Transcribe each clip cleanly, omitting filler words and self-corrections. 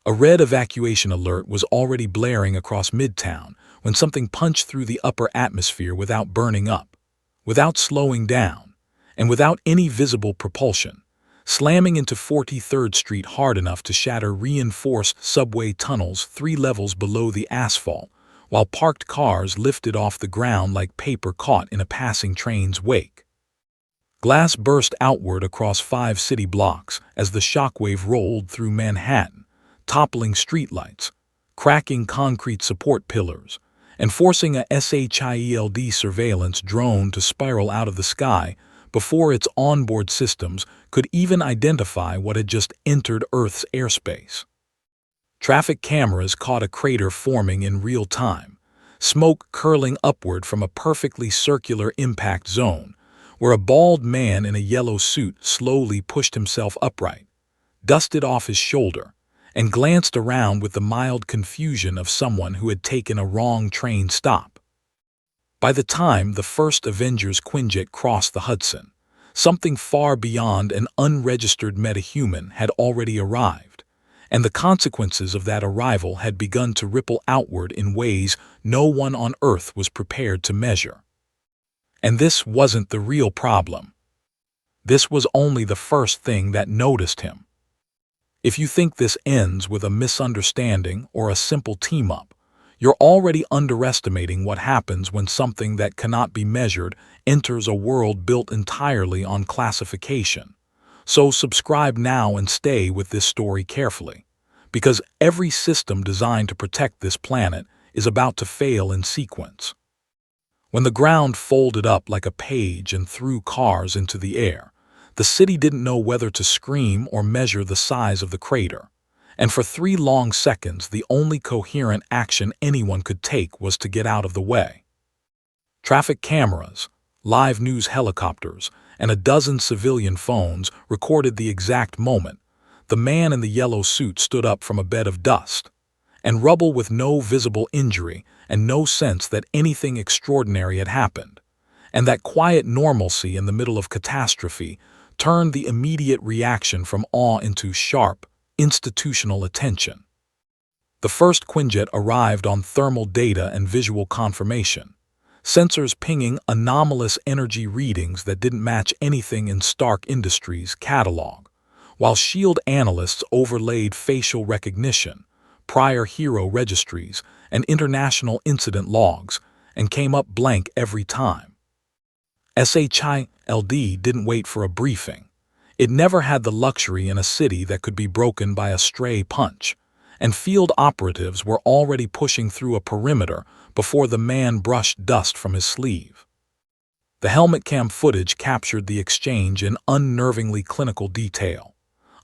A red evacuation alert was already blaring across Midtown when something punched through the upper atmosphere without burning up, without slowing down, and without any visible propulsion, slamming into 43rd Street hard enough to shatter reinforced subway tunnels 3 levels below the asphalt, while parked cars lifted off the ground like paper caught in a passing train's wake. Glass burst outward across 5 city blocks as the shockwave rolled through Manhattan, toppling streetlights, cracking concrete support pillars, and forcing a SHIELD surveillance drone to spiral out of the sky before its onboard systems could even identify what had just entered Earth's airspace. Traffic cameras caught a crater forming in real time, smoke curling upward from a perfectly circular impact zone, where a bald man in a yellow suit slowly pushed himself upright, dusted off his shoulder, and glanced around with the mild confusion of someone who had taken a wrong train stop. By the time the first Avengers Quinjet crossed the Hudson, something far beyond an unregistered metahuman had already arrived, and the consequences of that arrival had begun to ripple outward in ways no one on Earth was prepared to measure. And this wasn't the real problem. This was only the first thing that noticed him. If you think this ends with a misunderstanding or a simple team-up, you're already underestimating what happens when something that cannot be measured enters a world built entirely on classification. So subscribe now and stay with this story carefully, because every system designed to protect this planet is about to fail in sequence. When the ground folded up like a page and threw cars into the air, the city didn't know whether to scream or measure the size of the crater, and for 3 long seconds the only coherent action anyone could take was to get out of the way. Traffic cameras, live news helicopters, and a dozen civilian phones recorded the exact moment. The man in the yellow suit stood up from a bed of dust and rubble with no visible injury and no sense that anything extraordinary had happened, and that quiet normalcy in the middle of catastrophe turned the immediate reaction from awe into sharp, institutional attention. The first Quinjet arrived on thermal data and visual confirmation, sensors pinging anomalous energy readings that didn't match anything in Stark Industries' catalog, while SHIELD analysts overlaid facial recognition, prior hero registries, and international incident logs, and came up blank every time. SHIELD didn't wait for a briefing. It never had the luxury in a city that could be broken by a stray punch, and field operatives were already pushing through a perimeter before the man brushed dust from his sleeve. The helmet cam footage captured the exchange in unnervingly clinical detail.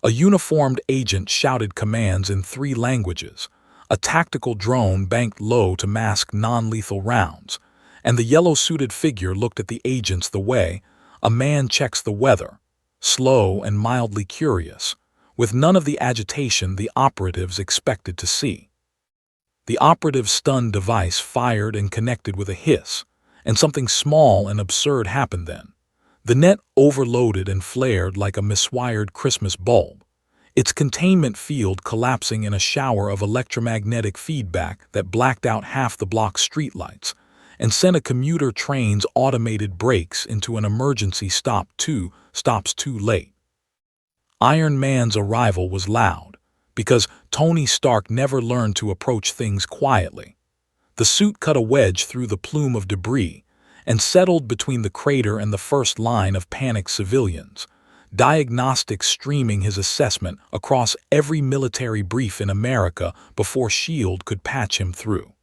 A uniformed agent shouted commands in 3 languages, a tactical drone banked low to mask non-lethal rounds, and the yellow-suited figure looked at the agents the way a man checks the weather, slow and mildly curious, with none of the agitation the operatives expected to see. The operative's stun device fired and connected with a hiss, and something small and absurd happened then. The net overloaded and flared like a miswired Christmas bulb, its containment field collapsing in a shower of electromagnetic feedback that blacked out half the block's streetlights and sent a commuter train's automated brakes into an emergency stop 2 stops too late. Iron Man's arrival was loud, because Tony Stark never learned to approach things quietly. The suit cut a wedge through the plume of debris and settled between the crater and the first line of panicked civilians, diagnostics streaming his assessment across every military brief in America before SHIELD could patch him through.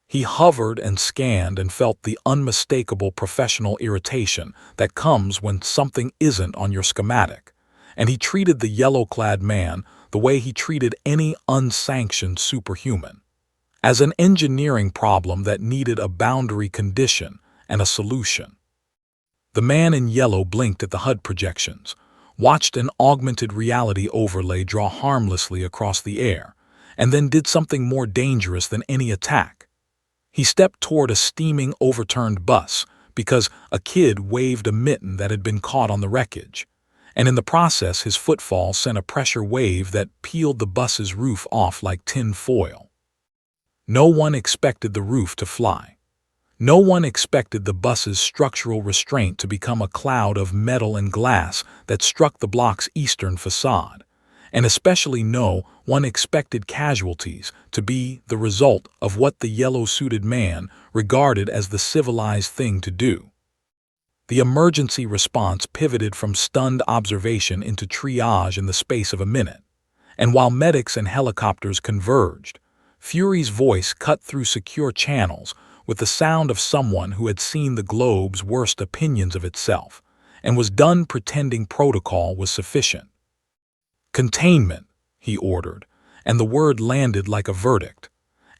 He hovered and scanned and felt the unmistakable professional irritation that comes when something isn't on your schematic, and he treated the yellow-clad man the way he treated any unsanctioned superhuman, as an engineering problem that needed a boundary condition and a solution. The man in yellow blinked at the HUD projections, watched an augmented reality overlay draw harmlessly across the air, and then did something more dangerous than any attack. He stepped toward a steaming, overturned bus because a kid waved a mitten that had been caught on the wreckage, and in the process his footfall sent a pressure wave that peeled the bus's roof off like tin foil. No one expected the roof to fly. No one expected the bus's structural restraint to become a cloud of metal and glass that struck the block's eastern facade, and especially no one expected casualties to be the result of what the yellow-suited man regarded as the civilized thing to do. The emergency response pivoted from stunned observation into triage in the space of a minute, and while medics and helicopters converged, Fury's voice cut through secure channels with the sound of someone who had seen the globe's worst opinions of itself and was done pretending protocol was sufficient. "Containment," he ordered, and the word landed like a verdict.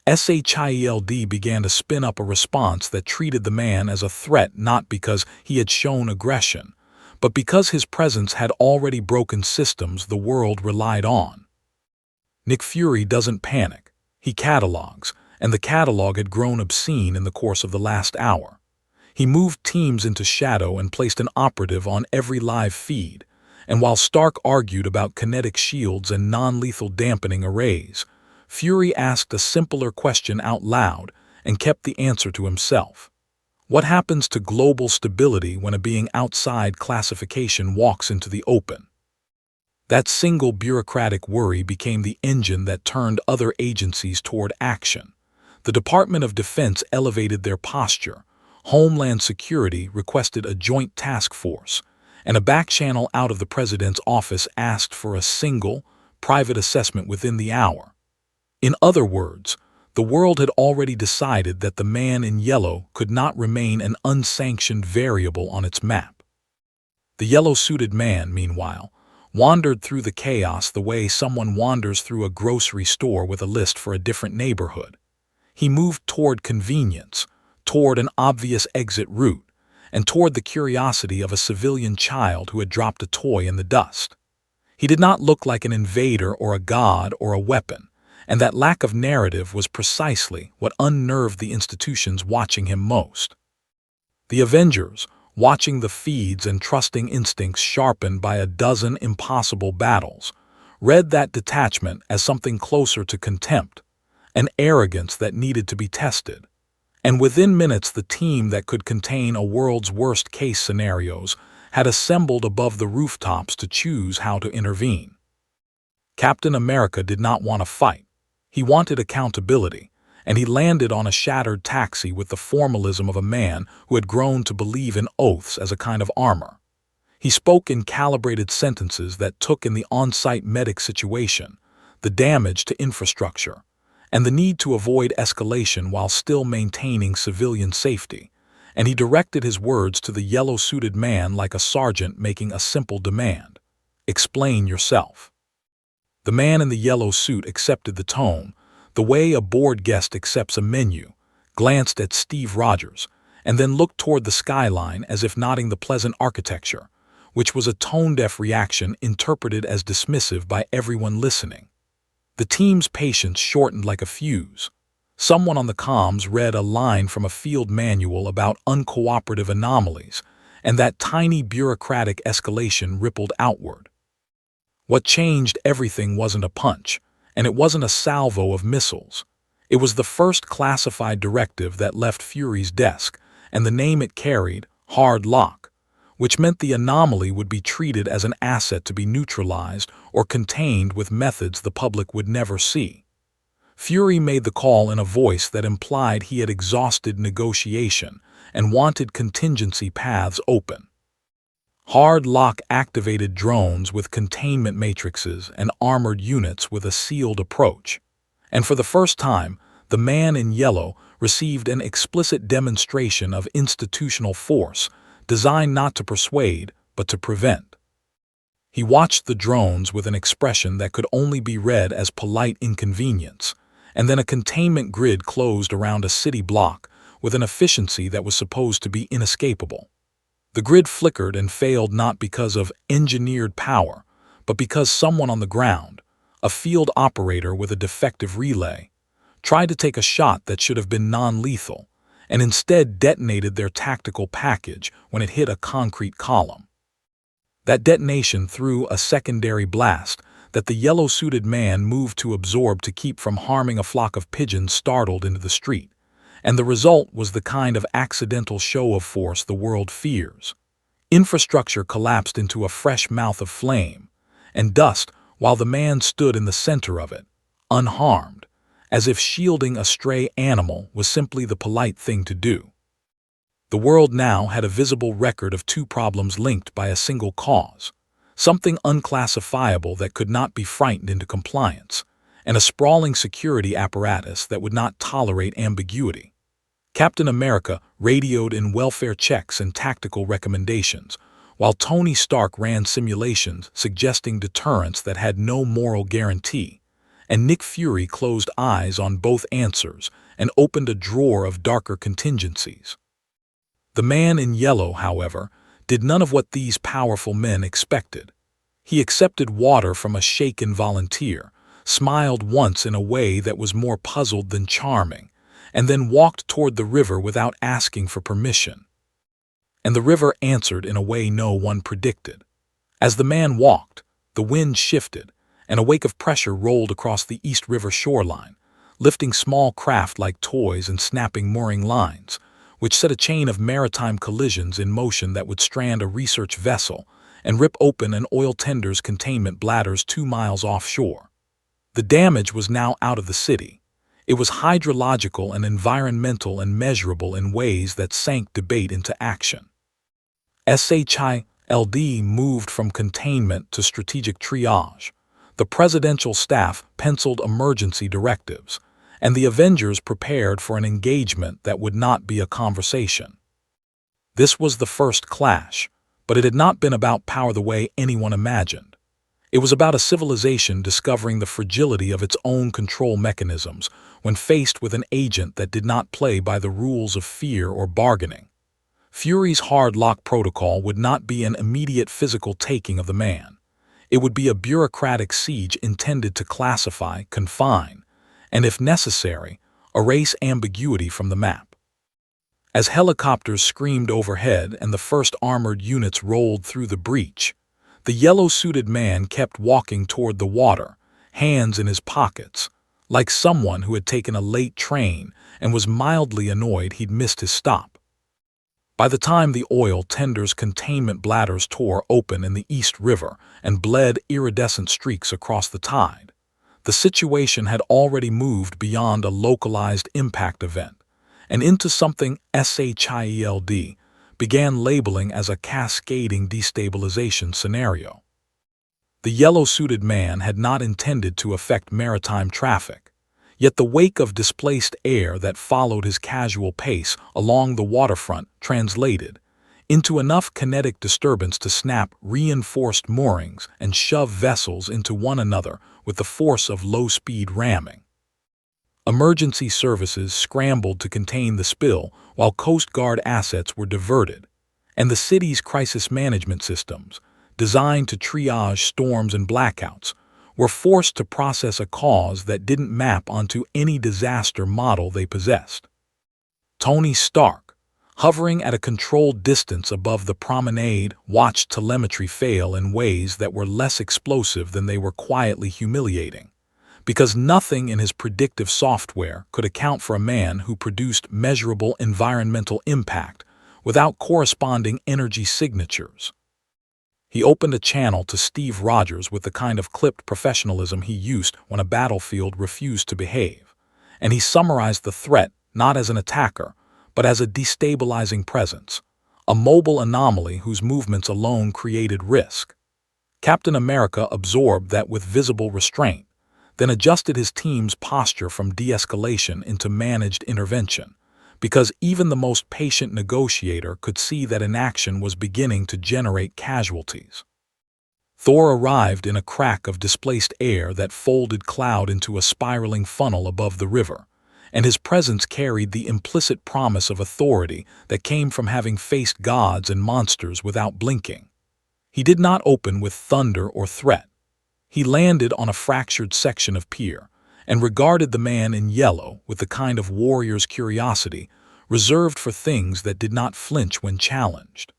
SHIELD began to spin up a response that treated the man as a threat not because he had shown aggression, but because his presence had already broken systems the world relied on. Nick Fury doesn't panic. He catalogs, and the catalog had grown obscene in the course of the last hour. He moved teams into shadow and placed an operative on every live feed, and while Stark argued about kinetic shields and non-lethal dampening arrays, Fury asked a simpler question out loud and kept the answer to himself. What happens to global stability when a being outside classification walks into the open? That single bureaucratic worry became the engine that turned other agencies toward action. The Department of Defense elevated their posture, Homeland Security requested a joint task force, and a backchannel out of the president's office asked for a single, private assessment within the hour. In other words, the world had already decided that the man in yellow could not remain an unsanctioned variable on its map. The yellow-suited man, meanwhile, wandered through the chaos the way someone wanders through a grocery store with a list for a different neighborhood. He moved toward convenience, toward an obvious exit route, and toward the curiosity of a civilian child who had dropped a toy in the dust. He did not look like an invader or a god or a weapon, and that lack of narrative was precisely what unnerved the institutions watching him most. The Avengers, watching the feeds and trusting instincts sharpened by a dozen impossible battles, read that detachment as something closer to contempt, an arrogance that needed to be tested. And within minutes the team that could contain a world's worst-case scenarios had assembled above the rooftops to choose how to intervene. Captain America did not want to fight. He wanted accountability, and he landed on a shattered taxi with the formalism of a man who had grown to believe in oaths as a kind of armor. He spoke in calibrated sentences that took in the on-site medic situation, the damage to infrastructure, and the need to avoid escalation while still maintaining civilian safety, and he directed his words to the yellow-suited man like a sergeant making a simple demand. "Explain yourself." The man in the yellow suit accepted the tone, the way a bored guest accepts a menu, glanced at Steve Rogers, and then looked toward the skyline as if noting the pleasant architecture, which was a tone-deaf reaction interpreted as dismissive by everyone listening. The team's patience shortened like a fuse. Someone on the comms read a line from a field manual about uncooperative anomalies, and that tiny bureaucratic escalation rippled outward. What changed everything wasn't a punch, and it wasn't a salvo of missiles. It was the first classified directive that left Fury's desk, and the name it carried, Hard Lock, which meant the anomaly would be treated as an asset to be neutralized or contained with methods the public would never see. Fury made the call in a voice that implied he had exhausted negotiation and wanted contingency paths open. Hard Lock activated drones with containment matrices and armored units with a sealed approach. And for the first time, the man in yellow received an explicit demonstration of institutional force, designed not to persuade, but to prevent. He watched the drones with an expression that could only be read as polite inconvenience, and then a containment grid closed around a city block with an efficiency that was supposed to be inescapable. The grid flickered and failed not because of engineered power, but because someone on the ground, a field operator with a defective relay, tried to take a shot that should have been non-lethal, and instead detonated their tactical package when it hit a concrete column. That detonation threw a secondary blast that the yellow-suited man moved to absorb to keep from harming a flock of pigeons startled into the street, and the result was the kind of accidental show of force the world fears. Infrastructure collapsed into a fresh mouth of flame and dust while the man stood in the center of it, unharmed, as if shielding a stray animal was simply the polite thing to do. The world now had a visible record of two problems linked by a single cause, something unclassifiable that could not be frightened into compliance, and a sprawling security apparatus that would not tolerate ambiguity. Captain America radioed in welfare checks and tactical recommendations, while Tony Stark ran simulations suggesting deterrence that had no moral guarantee, and Nick Fury closed eyes on both answers and opened a drawer of darker contingencies. The man in yellow, however, did none of what these powerful men expected. He accepted water from a shaken volunteer, smiled once in a way that was more puzzled than charming, and then walked toward the river without asking for permission. And the river answered in a way no one predicted. As the man walked, the wind shifted, and a wake of pressure rolled across the East River shoreline, lifting small craft like toys and snapping mooring lines, which set a chain of maritime collisions in motion that would strand a research vessel and rip open an oil tender's containment bladders 2 miles offshore. The damage was now out of the city. It was hydrological and environmental and measurable in ways that sank debate into action. SHILD moved from containment to strategic triage. The presidential staff penciled emergency directives, and the Avengers prepared for an engagement that would not be a conversation. This was the first clash, but it had not been about power the way anyone imagined. It was about a civilization discovering the fragility of its own control mechanisms when faced with an agent that did not play by the rules of fear or bargaining. Fury's hard lock protocol would not be an immediate physical taking of the man. It would be a bureaucratic siege intended to classify, confine, and if necessary, erase ambiguity from the map. As helicopters screamed overhead and the first armored units rolled through the breach, the yellow-suited man kept walking toward the water, hands in his pockets, like someone who had taken a late train and was mildly annoyed he'd missed his stop. By the time the oil tender's containment bladders tore open in the East River and bled iridescent streaks across the tide, the situation had already moved beyond a localized impact event and into something SHIELD began labeling as a cascading destabilization scenario. The yellow-suited man had not intended to affect maritime traffic, yet the wake of displaced air that followed his casual pace along the waterfront translated into enough kinetic disturbance to snap reinforced moorings and shove vessels into one another with the force of low-speed ramming. Emergency services scrambled to contain the spill while Coast Guard assets were diverted, and the city's crisis management systems, designed to triage storms and blackouts, were forced to process a cause that didn't map onto any disaster model they possessed. Tony Stark, hovering at a controlled distance above the promenade, watched telemetry fail in ways that were less explosive than they were quietly humiliating, because nothing in his predictive software could account for a man who produced measurable environmental impact without corresponding energy signatures. He opened a channel to Steve Rogers with the kind of clipped professionalism he used when a battlefield refused to behave, and he summarized the threat not as an attacker, but as a destabilizing presence, a mobile anomaly whose movements alone created risk. Captain America absorbed that with visible restraint, then adjusted his team's posture from de-escalation into managed intervention, because even the most patient negotiator could see that inaction was beginning to generate casualties. Thor arrived in a crack of displaced air that folded cloud into a spiraling funnel above the river, and his presence carried the implicit promise of authority that came from having faced gods and monsters without blinking. He did not open with thunder or threat. He landed on a fractured section of pier and regarded the man in yellow with the kind of warrior's curiosity reserved for things that did not flinch when challenged.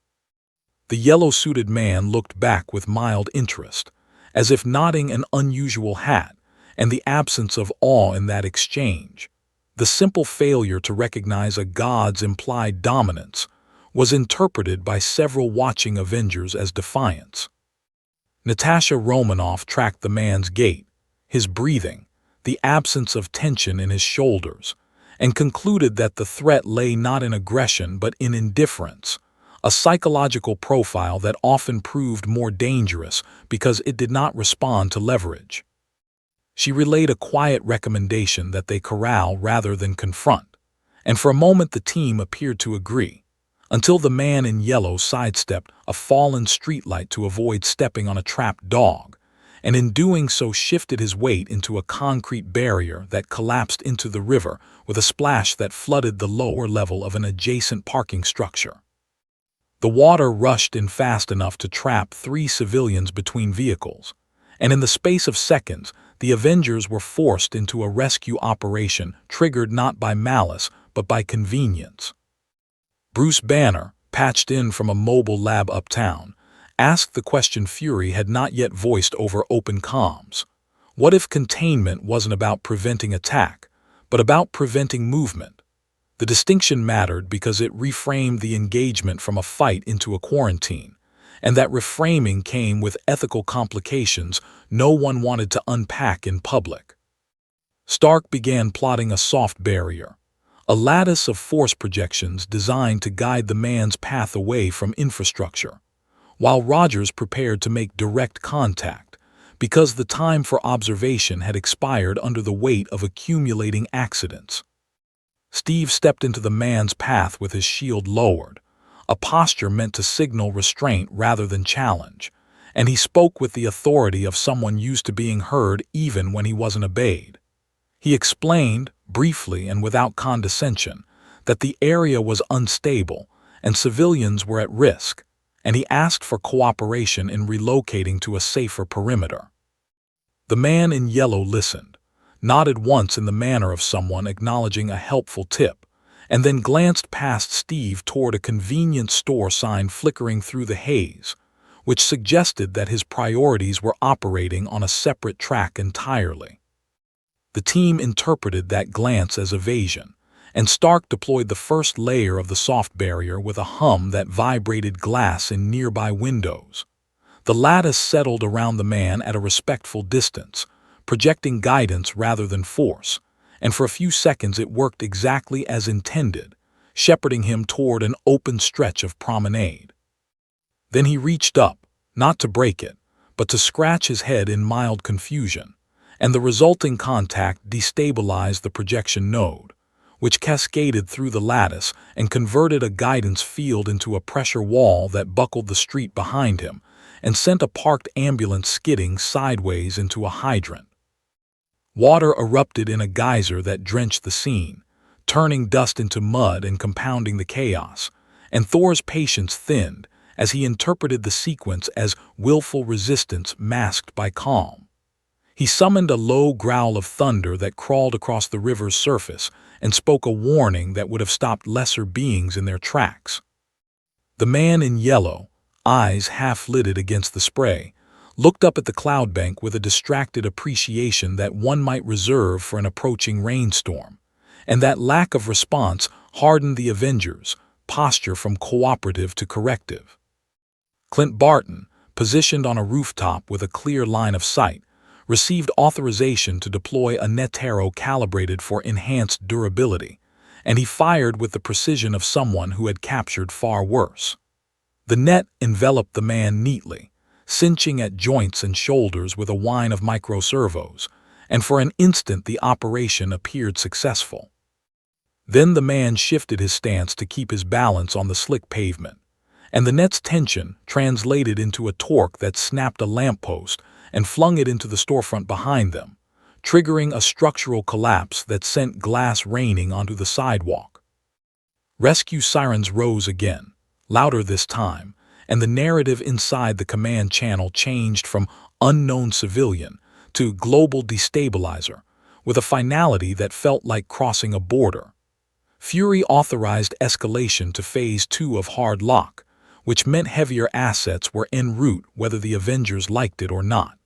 The yellow-suited man looked back with mild interest, as if nodding an unusual hat, and the absence of awe in that exchange, the simple failure to recognize a god's implied dominance, was interpreted by several watching Avengers as defiance. Natasha Romanoff tracked the man's gait, his breathing, the absence of tension in his shoulders, and concluded that the threat lay not in aggression but in indifference, a psychological profile that often proved more dangerous because it did not respond to leverage. She relayed a quiet recommendation that they corral rather than confront, and for a moment the team appeared to agree, until the man in yellow sidestepped a fallen streetlight to avoid stepping on a trapped dog, and in doing so shifted his weight into a concrete barrier that collapsed into the river with a splash that flooded the lower level of an adjacent parking structure. The water rushed in fast enough to trap 3 civilians between vehicles, and in the space of seconds, the Avengers were forced into a rescue operation triggered not by malice but by convenience. Bruce Banner, patched in from a mobile lab uptown, asked the question Fury had not yet voiced over open comms. What if containment wasn't about preventing attack, but about preventing movement? The distinction mattered because it reframed the engagement from a fight into a quarantine, and that reframing came with ethical complications no one wanted to unpack in public. Stark began plotting a soft barrier, a lattice of force projections designed to guide the man's path away from infrastructure, while Rogers prepared to make direct contact, because the time for observation had expired under the weight of accumulating accidents. Steve stepped into the man's path with his shield lowered, a posture meant to signal restraint rather than challenge, and he spoke with the authority of someone used to being heard even when he wasn't obeyed. He explained, briefly and without condescension, that the area was unstable and civilians were at risk, and he asked for cooperation in relocating to a safer perimeter. The man in yellow listened, nodded once in the manner of someone acknowledging a helpful tip, and then glanced past Steve toward a convenience store sign flickering through the haze, which suggested that his priorities were operating on a separate track entirely. The team interpreted that glance as evasion, and Stark deployed the first layer of the soft barrier with a hum that vibrated glass in nearby windows. The lattice settled around the man at a respectful distance, projecting guidance rather than force, and for a few seconds it worked exactly as intended, shepherding him toward an open stretch of promenade. Then he reached up, not to break it, but to scratch his head in mild confusion, and the resulting contact destabilized the projection node, which cascaded through the lattice and converted a guidance field into a pressure wall that buckled the street behind him and sent a parked ambulance skidding sideways into a hydrant. Water erupted in a geyser that drenched the scene, turning dust into mud and compounding the chaos, and Thor's patience thinned as he interpreted the sequence as willful resistance masked by calm. He summoned a low growl of thunder that crawled across the river's surface and spoke a warning that would have stopped lesser beings in their tracks. The man in yellow, eyes half-lidded against the spray, looked up at the cloud bank with a distracted appreciation that one might reserve for an approaching rainstorm, and that lack of response hardened the Avengers' posture from cooperative to corrective. Clint Barton, positioned on a rooftop with a clear line of sight, received authorization to deploy a net arrow calibrated for enhanced durability, and he fired with the precision of someone who had captured far worse. The net enveloped the man neatly, cinching at joints and shoulders with a whine of microservos, and for an instant the operation appeared successful. Then the man shifted his stance to keep his balance on the slick pavement, and the net's tension translated into a torque that snapped a lamppost and flung it into the storefront behind them, triggering a structural collapse that sent glass raining onto the sidewalk. Rescue sirens rose again, louder this time, and the narrative inside the command channel changed from unknown civilian to global destabilizer, with a finality that felt like crossing a border. Fury authorized escalation to Phase 2 of Hard Lock, which meant heavier assets were en route whether the Avengers liked it or not.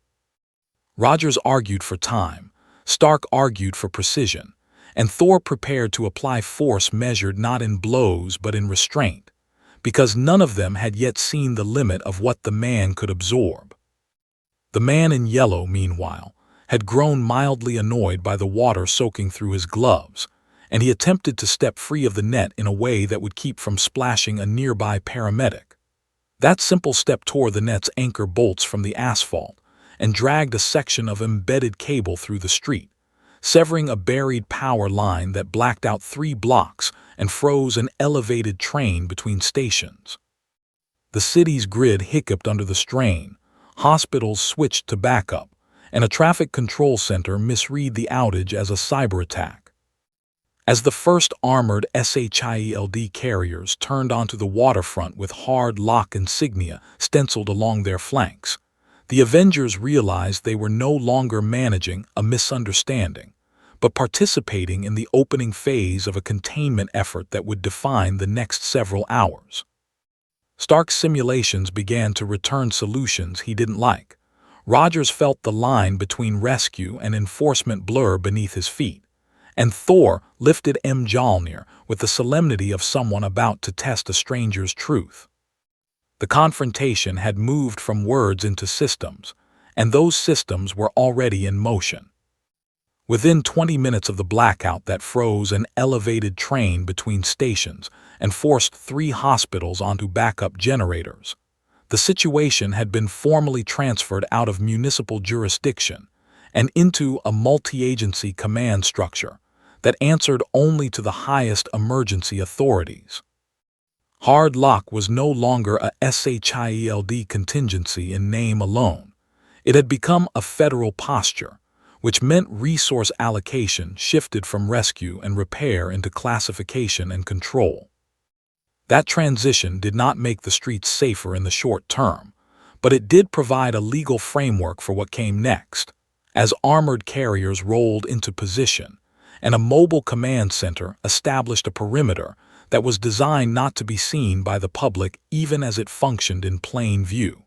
Rogers argued for time, Stark argued for precision, and Thor prepared to apply force measured not in blows but in restraint, because none of them had yet seen the limit of what the man could absorb. The man in yellow, meanwhile, had grown mildly annoyed by the water soaking through his gloves, and he attempted to step free of the net in a way that would keep from splashing a nearby paramedic. That simple step tore the net's anchor bolts from the asphalt and dragged a section of embedded cable through the street, severing a buried power line that blacked out 3 blocks and froze an elevated train between stations. The city's grid hiccuped under the strain, hospitals switched to backup, and a traffic control center misread the outage as a cyber attack. As the first armored SHIELD carriers turned onto the waterfront with hard lock insignia stenciled along their flanks, the Avengers realized they were no longer managing a misunderstanding, but participating in the opening phase of a containment effort that would define the next several hours. Stark's simulations began to return solutions he didn't like. Rogers felt the line between rescue and enforcement blur beneath his feet, and Thor lifted Mjolnir with the solemnity of someone about to test a stranger's truth. The confrontation had moved from words into systems, and those systems were already in motion. Within 20 minutes of the blackout that froze an elevated train between stations and forced 3 hospitals onto backup generators, the situation had been formally transferred out of municipal jurisdiction and into a multi-agency command structure that answered only to the highest emergency authorities. Hard lock was no longer a SHIELD contingency in name alone. It had become a federal posture, which meant resource allocation shifted from rescue and repair into classification and control. That transition did not make the streets safer in the short term, but it did provide a legal framework for what came next, as armored carriers rolled into position, and a mobile command center established a perimeter that was designed not to be seen by the public even as it functioned in plain view.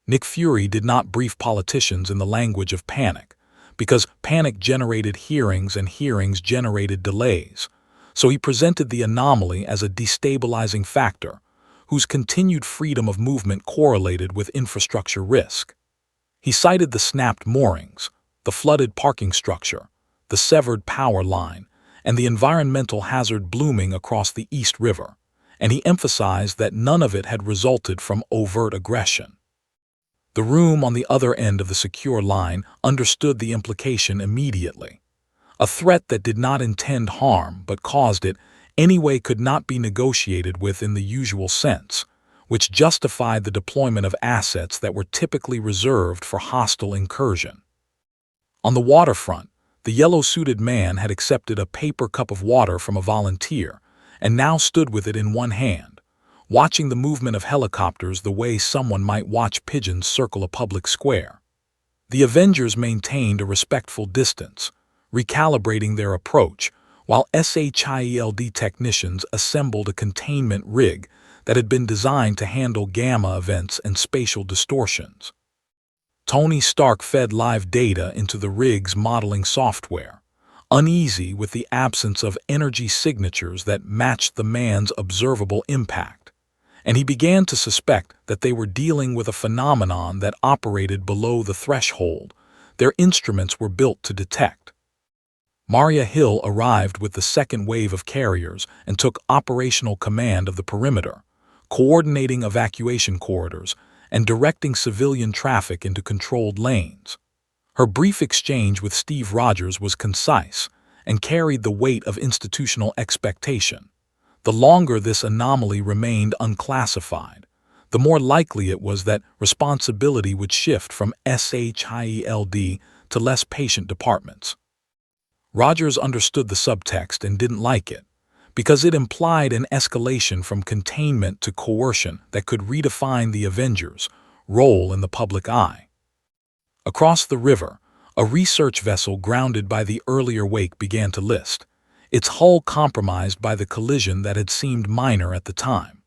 Nick Fury did not brief politicians in the language of panic, because panic generated hearings and hearings generated delays, so he presented the anomaly as a destabilizing factor, whose continued freedom of movement correlated with infrastructure risk. He cited the snapped moorings, the flooded parking structure, the severed power line, and the environmental hazard blooming across the East River, and he emphasized that none of it had resulted from overt aggression. The room on the other end of the secure line understood the implication immediately. A threat that did not intend harm but caused it anyway could not be negotiated with in the usual sense, which justified the deployment of assets that were typically reserved for hostile incursion. On the waterfront, the yellow-suited man had accepted a paper cup of water from a volunteer and now stood with it in one hand, watching the movement of helicopters the way someone might watch pigeons circle a public square. The Avengers maintained a respectful distance, recalibrating their approach, while SHIELD technicians assembled a containment rig that had been designed to handle gamma events and spatial distortions. Tony Stark fed live data into the rig's modeling software, uneasy with the absence of energy signatures that matched the man's observable impact, and he began to suspect that they were dealing with a phenomenon that operated below the threshold their instruments were built to detect. Maria Hill arrived with the second wave of carriers and took operational command of the perimeter, coordinating evacuation corridors and directing civilian traffic into controlled lanes. Her brief exchange with Steve Rogers was concise and carried the weight of institutional expectation. The longer this anomaly remained unclassified, the more likely it was that responsibility would shift from SHIELD to less patient departments. Rogers understood the subtext and didn't like it, because it implied an escalation from containment to coercion that could redefine the Avengers' role in the public eye. Across the river, a research vessel grounded by the earlier wake began to list, its hull compromised by the collision that had seemed minor at the time.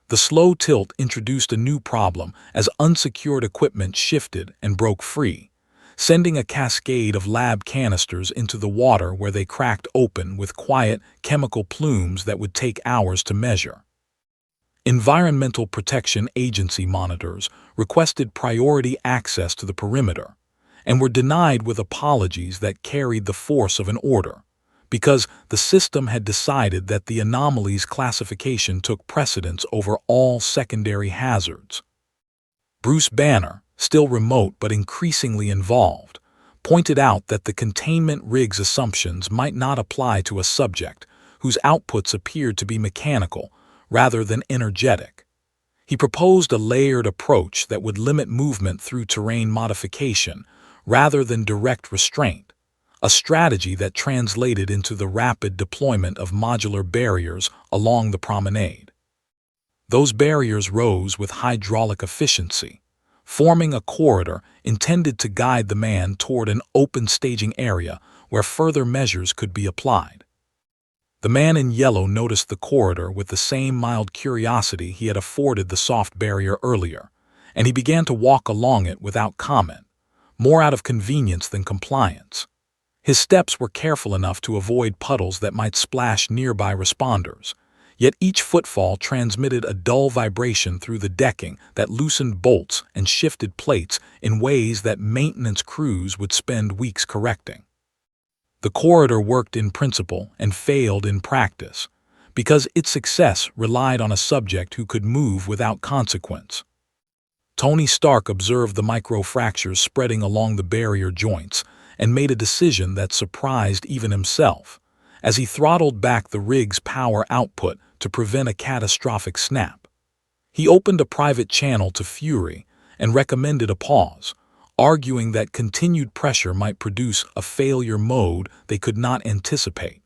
The slow tilt introduced a new problem as unsecured equipment shifted and broke free, sending a cascade of lab canisters into the water where they cracked open with quiet chemical plumes that would take hours to measure. Environmental Protection Agency monitors requested priority access to the perimeter and were denied with apologies that carried the force of an order, because the system had decided that the anomaly's classification took precedence over all secondary hazards. Bruce Banner, still remote but increasingly involved, pointed out that the containment rig's assumptions might not apply to a subject whose outputs appeared to be mechanical rather than energetic. He proposed a layered approach that would limit movement through terrain modification rather than direct restraint, a strategy that translated into the rapid deployment of modular barriers along the promenade. Those barriers rose with hydraulic efficiency, forming a corridor intended to guide the man toward an open staging area where further measures could be applied. The man in yellow noticed the corridor with the same mild curiosity he had afforded the soft barrier earlier, and he began to walk along it without comment, more out of convenience than compliance. His steps were careful enough to avoid puddles that might splash nearby responders, yet each footfall transmitted a dull vibration through the decking that loosened bolts and shifted plates in ways that maintenance crews would spend weeks correcting. The corridor worked in principle and failed in practice, because its success relied on a subject who could move without consequence. Tony Stark observed the microfractures spreading along the barrier joints and made a decision that surprised even himself, as he throttled back the rig's power output to prevent a catastrophic snap. He opened a private channel to Fury and recommended a pause, arguing that continued pressure might produce a failure mode they could not anticipate.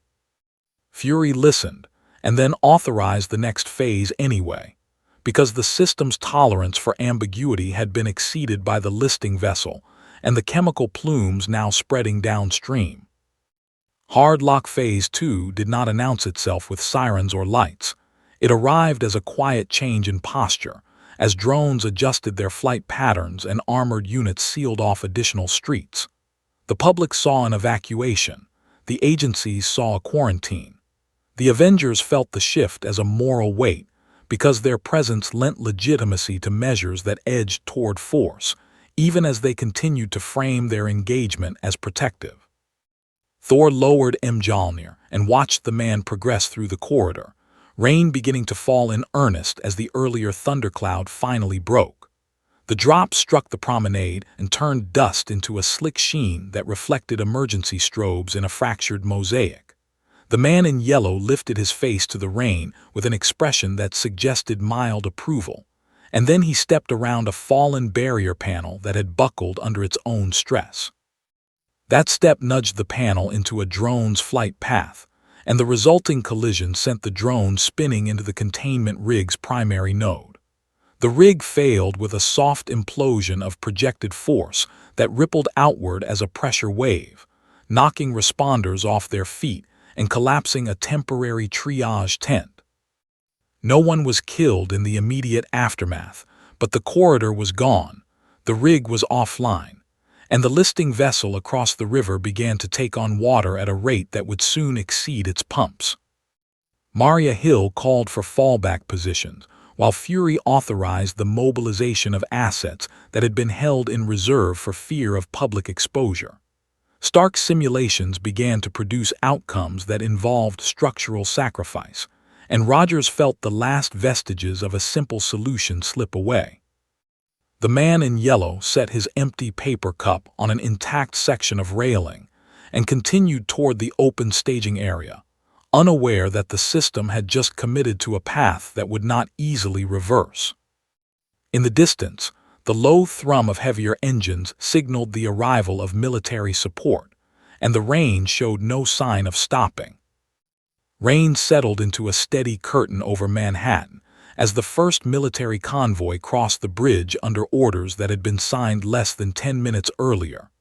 Fury listened, and then authorized the next phase anyway, because the system's tolerance for ambiguity had been exceeded by the listing vessel and the chemical plumes now spreading downstream. Hardlock Phase 2 did not announce itself with sirens or lights. It arrived as a quiet change in posture, as drones adjusted their flight patterns and armored units sealed off additional streets. The public saw an evacuation. The agencies saw a quarantine. The Avengers felt the shift as a moral weight, because their presence lent legitimacy to measures that edged toward force, even as they continued to frame their engagement as protective. Thor lowered Mjolnir and watched the man progress through the corridor, rain beginning to fall in earnest as the earlier thundercloud finally broke. The drop struck the promenade and turned dust into a slick sheen that reflected emergency strobes in a fractured mosaic. The man in yellow lifted his face to the rain with an expression that suggested mild approval, and then he stepped around a fallen barrier panel that had buckled under its own stress. That step nudged the panel into a drone's flight path, and the resulting collision sent the drone spinning into the containment rig's primary node. The rig failed with a soft implosion of projected force that rippled outward as a pressure wave, knocking responders off their feet and collapsing a temporary triage tent. No one was killed in the immediate aftermath, but the corridor was gone, the rig was offline, and the listing vessel across the river began to take on water at a rate that would soon exceed its pumps. Maria Hill called for fallback positions, while Fury authorized the mobilization of assets that had been held in reserve for fear of public exposure. Stark's simulations began to produce outcomes that involved structural sacrifice, and Rogers felt the last vestiges of a simple solution slip away. The man in yellow set his empty paper cup on an intact section of railing and continued toward the open staging area, unaware that the system had just committed to a path that would not easily reverse. In the distance, the low thrum of heavier engines signaled the arrival of military support, and the rain showed no sign of stopping. Rain settled into a steady curtain over Manhattan as the first military convoy crossed the bridge under orders that had been signed less than 10 minutes earlier,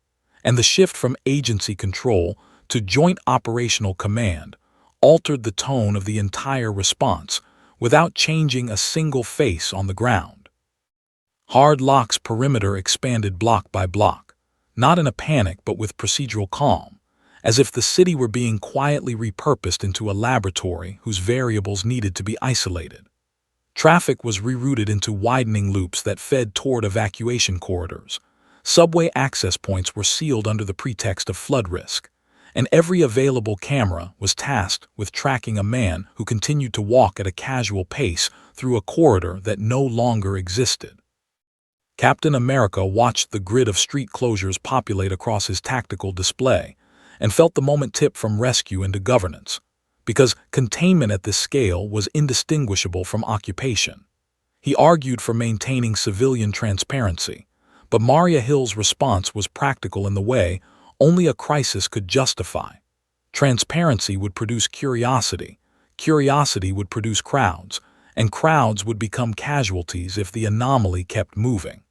and the shift from agency control to joint operational command altered the tone of the entire response, without changing a single face on the ground. Hard Lock's perimeter expanded block by block, not in a panic but with procedural calm, as if the city were being quietly repurposed into a laboratory whose variables needed to be isolated. Traffic was rerouted into widening loops that fed toward evacuation corridors. Subway access points were sealed under the pretext of flood risk, and every available camera was tasked with tracking a man who continued to walk at a casual pace through a corridor that no longer existed. Captain America watched the grid of street closures populate across his tactical display and felt the moment tip from rescue into governance, because containment at this scale was indistinguishable from occupation. He argued for maintaining civilian transparency, but Maria Hill's response was practical in the way only a crisis could justify. Transparency would produce curiosity, curiosity would produce crowds, and crowds would become casualties if the anomaly kept moving.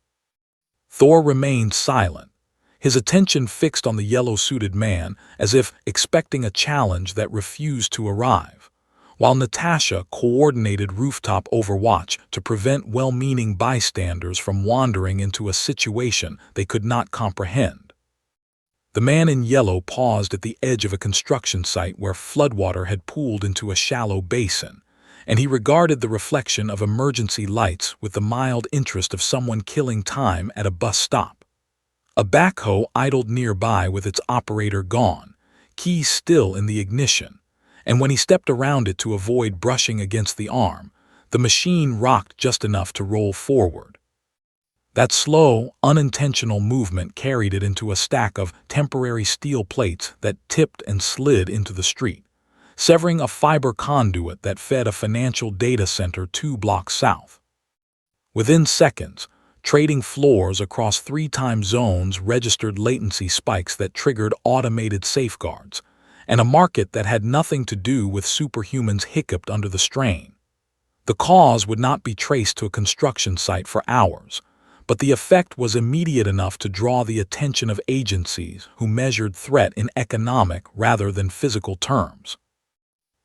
Thor remained silent, his attention fixed on the yellow-suited man as if expecting a challenge that refused to arrive, while Natasha coordinated rooftop overwatch to prevent well-meaning bystanders from wandering into a situation they could not comprehend. The man in yellow paused at the edge of a construction site where floodwater had pooled into a shallow basin, and he regarded the reflection of emergency lights with the mild interest of someone killing time at a bus stop. A backhoe idled nearby with its operator gone, keys still in the ignition, and when he stepped around it to avoid brushing against the arm, the machine rocked just enough to roll forward. That slow, unintentional movement carried it into a stack of temporary steel plates that tipped and slid into the street, severing a fiber conduit that fed a financial data center 2 blocks south. Within seconds, trading floors across 3 time zones registered latency spikes that triggered automated safeguards, and a market that had nothing to do with superhumans hiccuped under the strain. The cause would not be traced to a construction site for hours, but the effect was immediate enough to draw the attention of agencies who measured threat in economic rather than physical terms.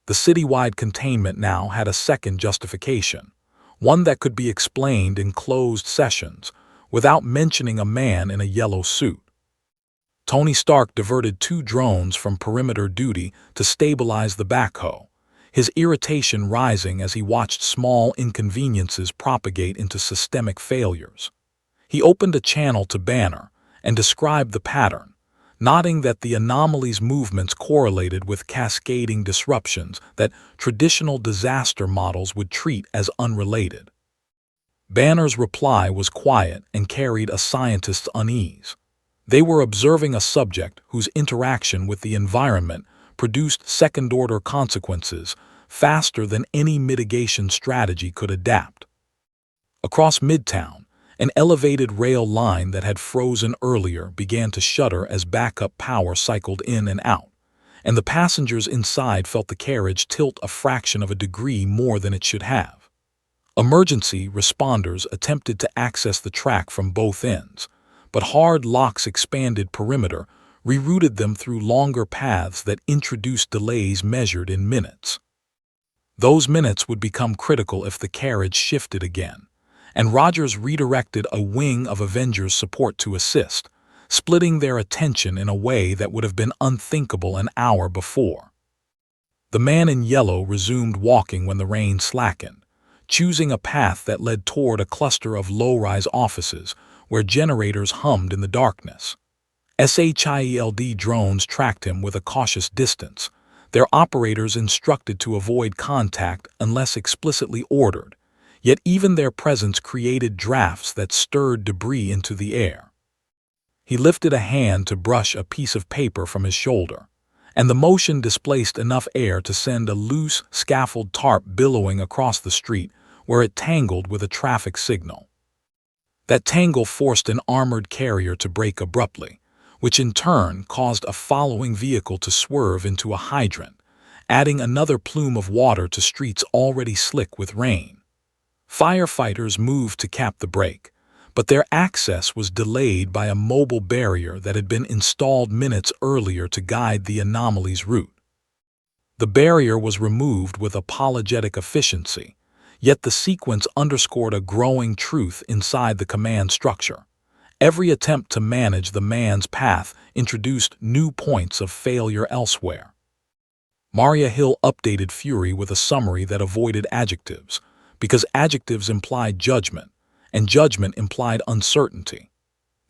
The citywide containment now had a second justification, one that could be explained in closed sessions without mentioning a man in a yellow suit. Tony Stark diverted 2 drones from perimeter duty to stabilize the backhoe, his irritation rising as he watched small inconveniences propagate into systemic failures. He opened a channel to Banner and described the pattern, noting that the anomaly's movements correlated with cascading disruptions that traditional disaster models would treat as unrelated. Banner's reply was quiet and carried a scientist's unease. They were observing a subject whose interaction with the environment produced second-order consequences faster than any mitigation strategy could adapt. Across Midtown, an elevated rail line that had frozen earlier began to shudder as backup power cycled in and out, and the passengers inside felt the carriage tilt a fraction of a degree more than it should have. Emergency responders attempted to access the track from both ends, but Hard Lock's expanded perimeter rerouted them through longer paths that introduced delays measured in minutes. Those minutes would become critical if the carriage shifted again, and Rogers redirected a wing of Avengers support to assist, splitting their attention in a way that would have been unthinkable an hour before. The man in yellow resumed walking when the rain slackened, choosing a path that led toward a cluster of low-rise offices where generators hummed in the darkness. SHIELD drones tracked him with a cautious distance, their operators instructed to avoid contact unless explicitly ordered, yet even their presence created drafts that stirred debris into the air. He lifted a hand to brush a piece of paper from his shoulder, and the motion displaced enough air to send a loose, scaffold tarp billowing across the street where it tangled with a traffic signal. That tangle forced an armored carrier to brake abruptly, which in turn caused a following vehicle to swerve into a hydrant, adding another plume of water to streets already slick with rain. Firefighters moved to cap the break, but their access was delayed by a mobile barrier that had been installed minutes earlier to guide the anomaly's route. The barrier was removed with apologetic efficiency, Yet the sequence underscored a growing truth inside the command structure. Every attempt to manage the man's path introduced new points of failure elsewhere. Maria Hill updated Fury with a summary that avoided adjectives, because adjectives implied judgment, and judgment implied uncertainty.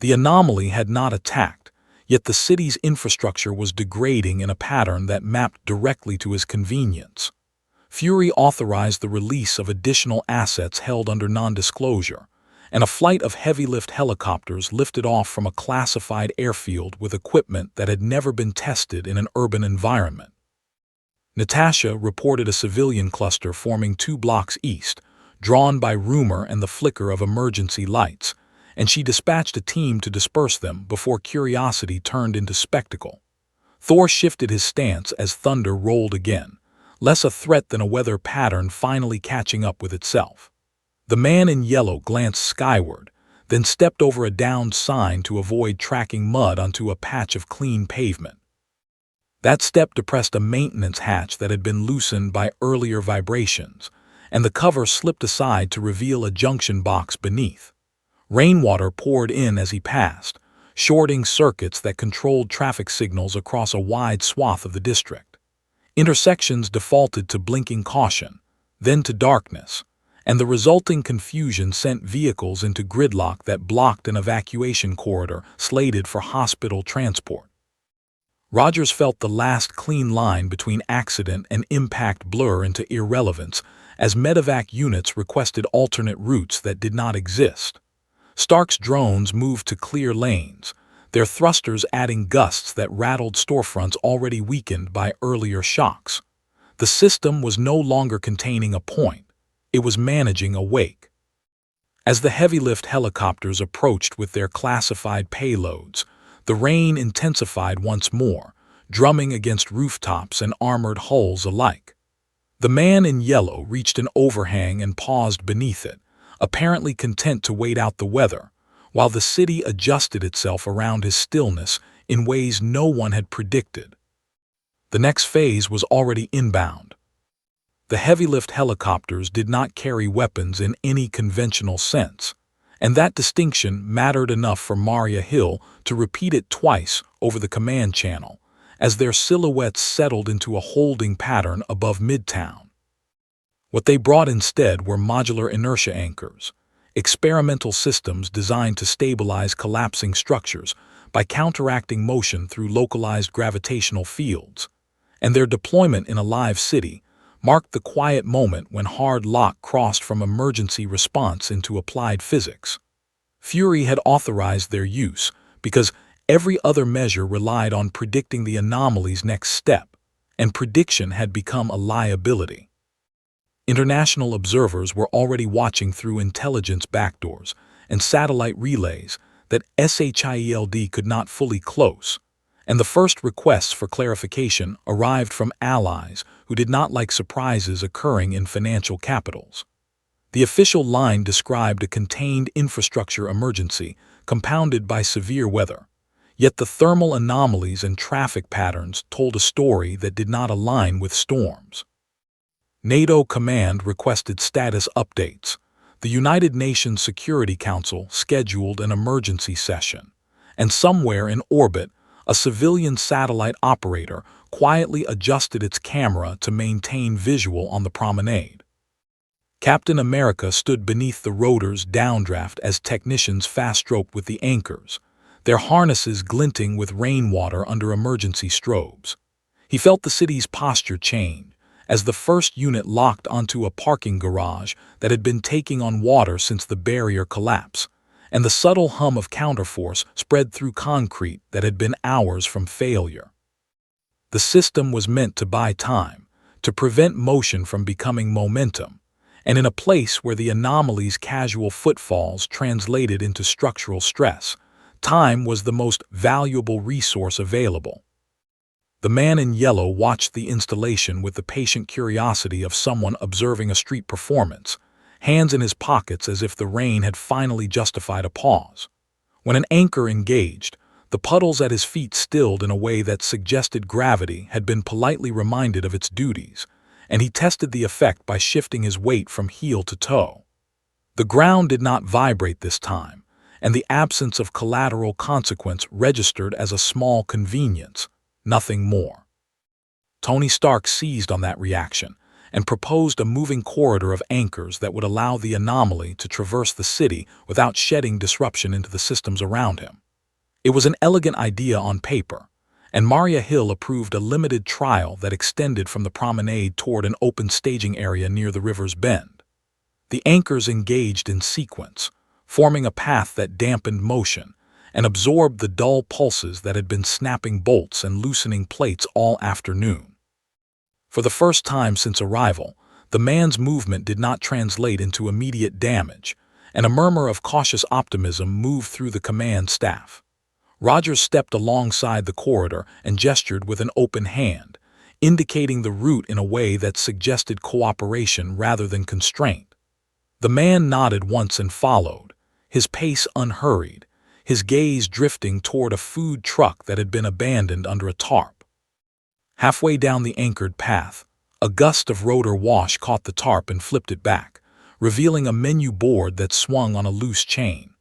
The anomaly had not attacked, yet the city's infrastructure was degrading in a pattern that mapped directly to his convenience. Fury authorized the release of additional assets held under non-disclosure, and a flight of heavy-lift helicopters lifted off from a classified airfield with equipment that had never been tested in an urban environment. Natasha reported a civilian cluster forming 2 blocks east, drawn by rumor and the flicker of emergency lights, and she dispatched a team to disperse them before curiosity turned into spectacle. Thor shifted his stance as thunder rolled again, less a threat than a weather pattern finally catching up with itself. The man in yellow glanced skyward, then stepped over a downed sign to avoid tracking mud onto a patch of clean pavement. That step depressed a maintenance hatch that had been loosened by earlier vibrations, and the cover slipped aside to reveal a junction box beneath. Rainwater poured in as he passed, shorting circuits that controlled traffic signals across a wide swath of the district. Intersections defaulted to blinking caution, then to darkness, and the resulting confusion sent vehicles into gridlock that blocked an evacuation corridor slated for hospital transport. Rogers felt the last clean line between accident and impact blur into irrelevance as medevac units requested alternate routes that did not exist. Stark's drones moved to clear lanes, their thrusters adding gusts that rattled storefronts already weakened by earlier shocks. The system was no longer containing a point, it was managing a wake. As the heavy-lift helicopters approached with their classified payloads, the rain intensified once more, drumming against rooftops and armored hulls alike. The man in yellow reached an overhang and paused beneath it, apparently content to wait out the weather, while the city adjusted itself around his stillness in ways no one had predicted. The next phase was already inbound. The heavy-lift helicopters did not carry weapons in any conventional sense, and that distinction mattered enough for Maria Hill to repeat it twice over the command channel, as their silhouettes settled into a holding pattern above Midtown. What they brought instead were modular inertia anchors, experimental systems designed to stabilize collapsing structures by counteracting motion through localized gravitational fields, and their deployment in a live city marked the quiet moment when hard lock crossed from emergency response into applied physics. Fury had authorized their use because every other measure relied on predicting the anomaly's next step, and prediction had become a liability. International observers were already watching through intelligence backdoors and satellite relays that SHIELD could not fully close, and the first requests for clarification arrived from allies who did not like surprises occurring in financial capitals. The official line described a contained infrastructure emergency compounded by severe weather, yet the thermal anomalies and traffic patterns told a story that did not align with storms. NATO Command requested status updates. The United Nations Security Council scheduled an emergency session, and somewhere in orbit, a civilian satellite operator quietly adjusted its camera to maintain visual on the promenade. Captain America stood beneath the rotor's downdraft as technicians fast-stroked with the anchors, their harnesses glinting with rainwater under emergency strobes. He felt the city's posture change as the first unit locked onto a parking garage that had been taking on water since the barrier collapse, and the subtle hum of counterforce spread through concrete that had been hours from failure. The system was meant to buy time, to prevent motion from becoming momentum, and in a place where the anomaly's casual footfalls translated into structural stress, time was the most valuable resource available. The man in yellow watched the installation with the patient curiosity of someone observing a street performance, hands in his pockets as if the rain had finally justified a pause. When an anchor engaged, the puddles at his feet stilled in a way that suggested gravity had been politely reminded of its duties, and he tested the effect by shifting his weight from heel to toe. The ground did not vibrate this time, and the absence of collateral consequence registered as a small convenience, nothing more. Tony Stark seized on that reaction and proposed a moving corridor of anchors that would allow the anomaly to traverse the city without shedding disruption into the systems around him. It was an elegant idea on paper, and Maria Hill approved a limited trial that extended from the promenade toward an open staging area near the river's bend. The anchors engaged in sequence, forming a path that dampened motion and absorbed the dull pulses that had been snapping bolts and loosening plates all afternoon. For the first time since arrival, the man's movement did not translate into immediate damage, and a murmur of cautious optimism moved through the command staff. Rogers stepped alongside the corridor and gestured with an open hand, indicating the route in a way that suggested cooperation rather than constraint. The man nodded once and followed, his pace unhurried, his gaze drifting toward a food truck that had been abandoned under a tarp. Halfway down the anchored path, a gust of rotor wash caught the tarp and flipped it back, revealing a menu board that swung on a loose chain.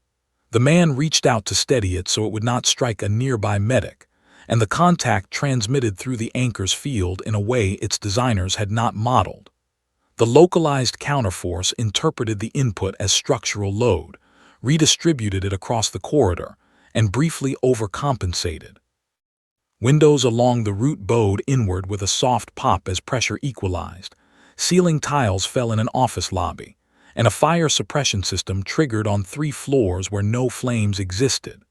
The man reached out to steady it so it would not strike a nearby medic, and the contact transmitted through the anchor's field in a way its designers had not modeled. The localized counterforce interpreted the input as structural load, redistributed it across the corridor, and briefly overcompensated. Windows along the route bowed inward with a soft pop as pressure equalized, ceiling tiles fell in an office lobby, and a fire suppression system triggered on 3 floors where no flames existed.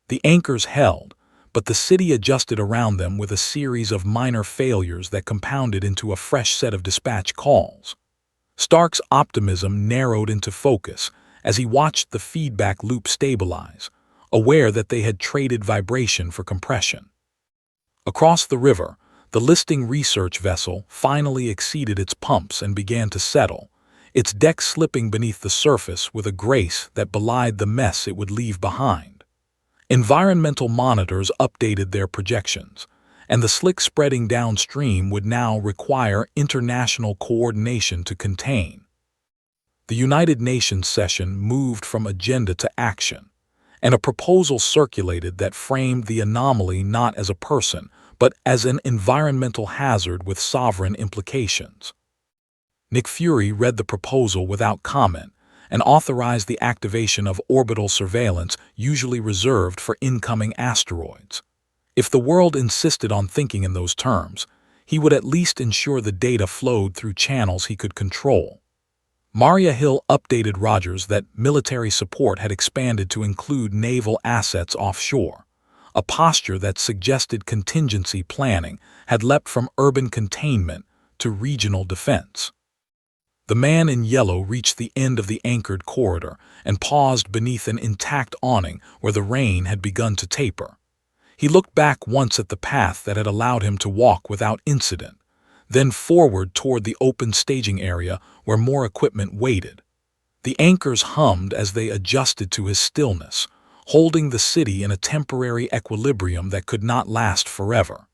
The anchors held, but the city adjusted around them with a series of minor failures that compounded into a fresh set of dispatch calls. Stark's optimism narrowed into focus as he watched the feedback loop stabilize, aware that they had traded vibration for compression. Across the river, the listing research vessel finally exceeded its pumps and began to settle, its deck slipping beneath the surface with a grace that belied the mess it would leave behind. Environmental monitors updated their projections, and the slick spreading downstream would now require international coordination to contain. The United Nations session moved from agenda to action, and a proposal circulated that framed the anomaly not as a person, but as an environmental hazard with sovereign implications. Nick Fury read the proposal without comment and authorized the activation of orbital surveillance usually reserved for incoming asteroids. If the world insisted on thinking in those terms, he would at least ensure the data flowed through channels he could control. Maria Hill updated Rogers that military support had expanded to include naval assets offshore. A posture that suggested contingency planning had leapt from urban containment to regional defense. The man in yellow reached the end of the anchored corridor and paused beneath an intact awning where the rain had begun to taper. He looked back once at the path that had allowed him to walk without incident, then forward toward the open staging area where more equipment waited. The anchors hummed as they adjusted to his stillness, holding the city in a temporary equilibrium that could not last forever.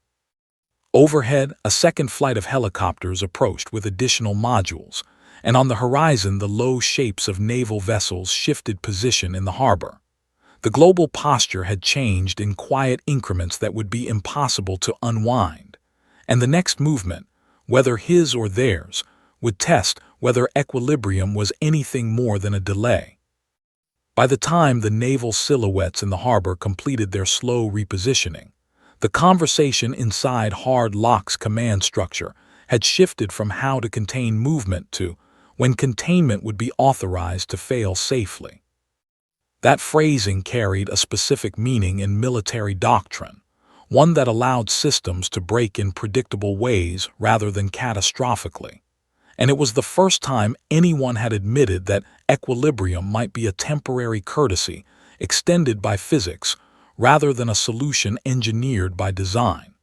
Overhead, a second flight of helicopters approached with additional modules, and on the horizon the low shapes of naval vessels shifted position in the harbor. The global posture had changed in quiet increments that would be impossible to unwind, and the next movement, whether his or theirs, would test whether equilibrium was anything more than a delay. By the time the naval silhouettes in the harbor completed their slow repositioning, the conversation inside Hard Lock's command structure had shifted from how to contain movement to when containment would be authorized to fail safely. That phrasing carried a specific meaning in military doctrine, one that allowed systems to break in predictable ways rather than catastrophically. And it was the first time anyone had admitted that equilibrium might be a temporary courtesy extended by physics rather than a solution engineered by design.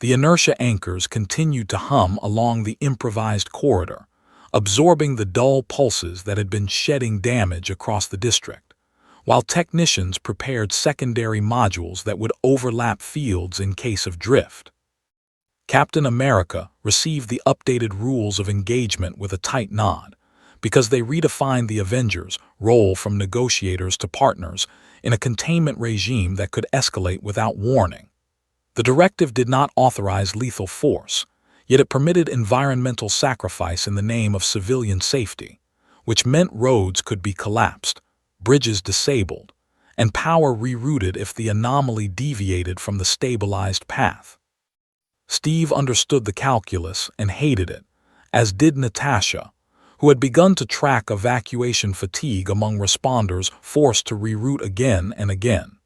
The inertia anchors continued to hum along the improvised corridor, absorbing the dull pulses that had been shedding damage across the district, while technicians prepared secondary modules that would overlap fields in case of drift. Captain America received the updated rules of engagement with a tight nod, because they redefined the Avengers' role from negotiators to partners in a containment regime that could escalate without warning. The directive did not authorize lethal force, yet it permitted environmental sacrifice in the name of civilian safety, which meant roads could be collapsed, bridges disabled, and power rerouted if the anomaly deviated from the stabilized path. Steve understood the calculus and hated it, as did Natasha, who had begun to track evacuation fatigue among responders forced to reroute again and again.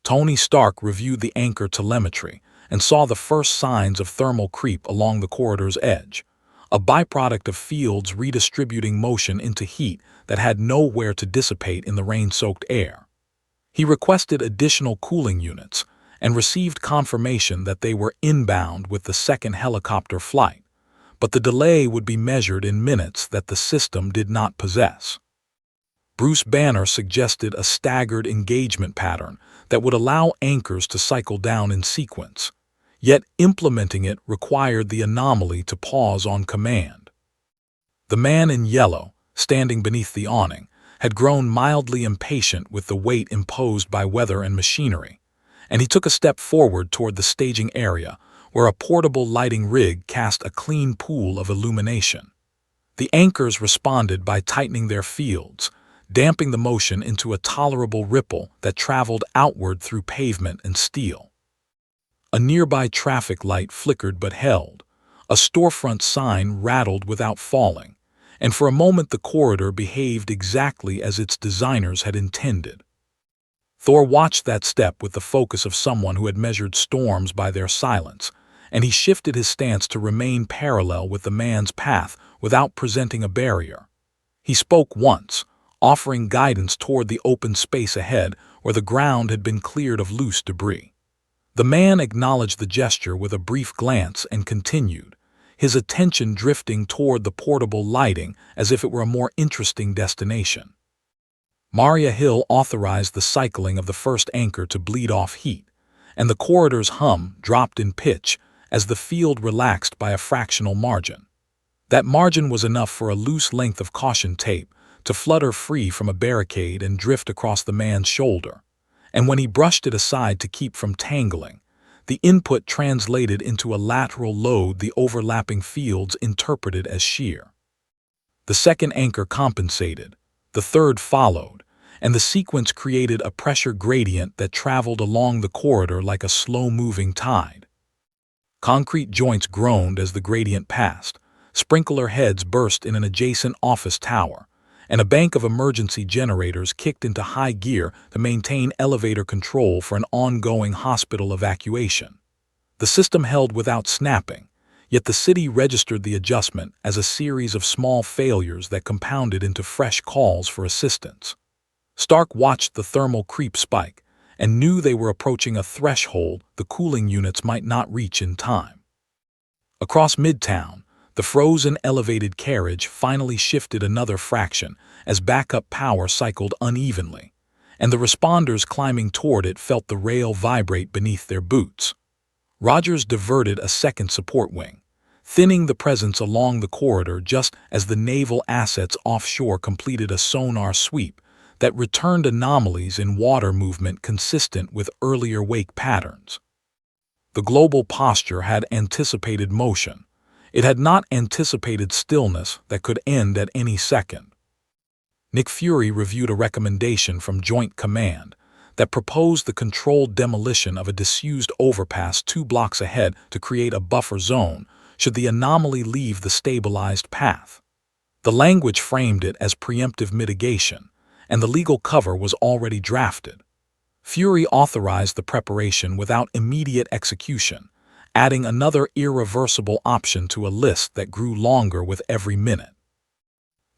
Tony Stark reviewed the anchor telemetry and saw the first signs of thermal creep along the corridor's edge, a byproduct of fields redistributing motion into heat that had nowhere to dissipate in the rain-soaked air. He requested additional cooling units and received confirmation that they were inbound with the second helicopter flight, but the delay would be measured in minutes that the system did not possess. Bruce Banner suggested a staggered engagement pattern that would allow anchors to cycle down in sequence, yet implementing it required the anomaly to pause on command. The man in yellow, standing beneath the awning, had grown mildly impatient with the weight imposed by weather and machinery, and he took a step forward toward the staging area where a portable lighting rig cast a clean pool of illumination. The anchors responded by tightening their fields, damping the motion into a tolerable ripple that traveled outward through pavement and steel. A nearby traffic light flickered but held, a storefront sign rattled without falling, and for a moment the corridor behaved exactly as its designers had intended. Thor watched that step with the focus of someone who had measured storms by their silence, and he shifted his stance to remain parallel with the man's path without presenting a barrier. He spoke once, offering guidance toward the open space ahead where the ground had been cleared of loose debris. The man acknowledged the gesture with a brief glance and continued, his attention drifting toward the portable lighting as if it were a more interesting destination. Maria Hill authorized the cycling of the first anchor to bleed off heat, and the corridor's hum dropped in pitch as the field relaxed by a fractional margin. That margin was enough for a loose length of caution tape to flutter free from a barricade and drift across the man's shoulder, and when he brushed it aside to keep from tangling, the input translated into a lateral load the overlapping fields interpreted as shear. The second anchor compensated, the third followed, and the sequence created a pressure gradient that traveled along the corridor like a slow-moving tide. Concrete joints groaned as the gradient passed, sprinkler heads burst in an adjacent office tower, and a bank of emergency generators kicked into high gear to maintain elevator control for an ongoing hospital evacuation. The system held without snapping, yet the city registered the adjustment as a series of small failures that compounded into fresh calls for assistance. Stark watched the thermal creep spike and knew they were approaching a threshold the cooling units might not reach in time. Across Midtown, the frozen elevated carriage finally shifted another fraction as backup power cycled unevenly, and the responders climbing toward it felt the rail vibrate beneath their boots. Rogers diverted a second support wing, thinning the presence along the corridor just as the naval assets offshore completed a sonar sweep that returned anomalies in water movement consistent with earlier wake patterns. The global posture had anticipated motion. It had not anticipated stillness that could end at any second. Nick Fury reviewed a recommendation from Joint Command that proposed the controlled demolition of a disused overpass 2 blocks ahead to create a buffer zone should the anomaly leave the stabilized path. The language framed it as preemptive mitigation, and the legal cover was already drafted. Fury authorized the preparation without immediate execution, adding another irreversible option to a list that grew longer with every minute.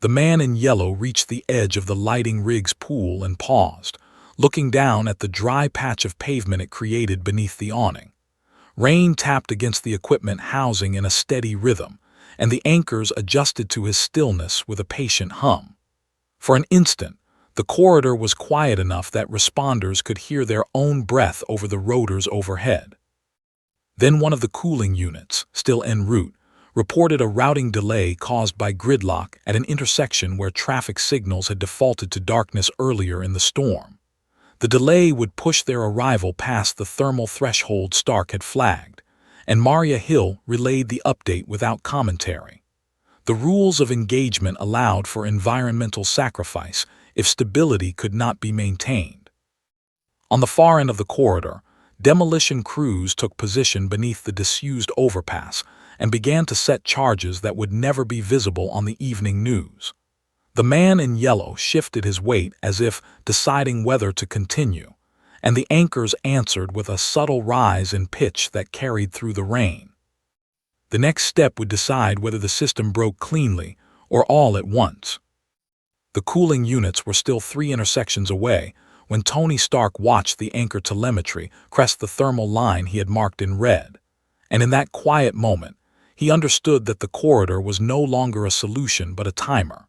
The man in yellow reached the edge of the lighting rig's pool and paused, looking down at the dry patch of pavement it created beneath the awning. Rain tapped against the equipment housing in a steady rhythm, and the anchors adjusted to his stillness with a patient hum. For an instant, the corridor was quiet enough that responders could hear their own breath over the rotors overhead. Then one of the cooling units, still en route, reported a routing delay caused by gridlock at an intersection where traffic signals had defaulted to darkness earlier in the storm. The delay would push their arrival past the thermal threshold Stark had flagged, and Maria Hill relayed the update without commentary. The rules of engagement allowed for environmental sacrifice if stability could not be maintained. On the far end of the corridor, demolition crews took position beneath the disused overpass and began to set charges that would never be visible on the evening news. The man in yellow shifted his weight as if deciding whether to continue, and the anchors answered with a subtle rise in pitch that carried through the rain. The next step would decide whether the system broke cleanly or all at once. The cooling units were still 3 intersections away when Tony Stark watched the anchor telemetry crest the thermal line he had marked in red, and in that quiet moment, he understood that the corridor was no longer a solution but a timer.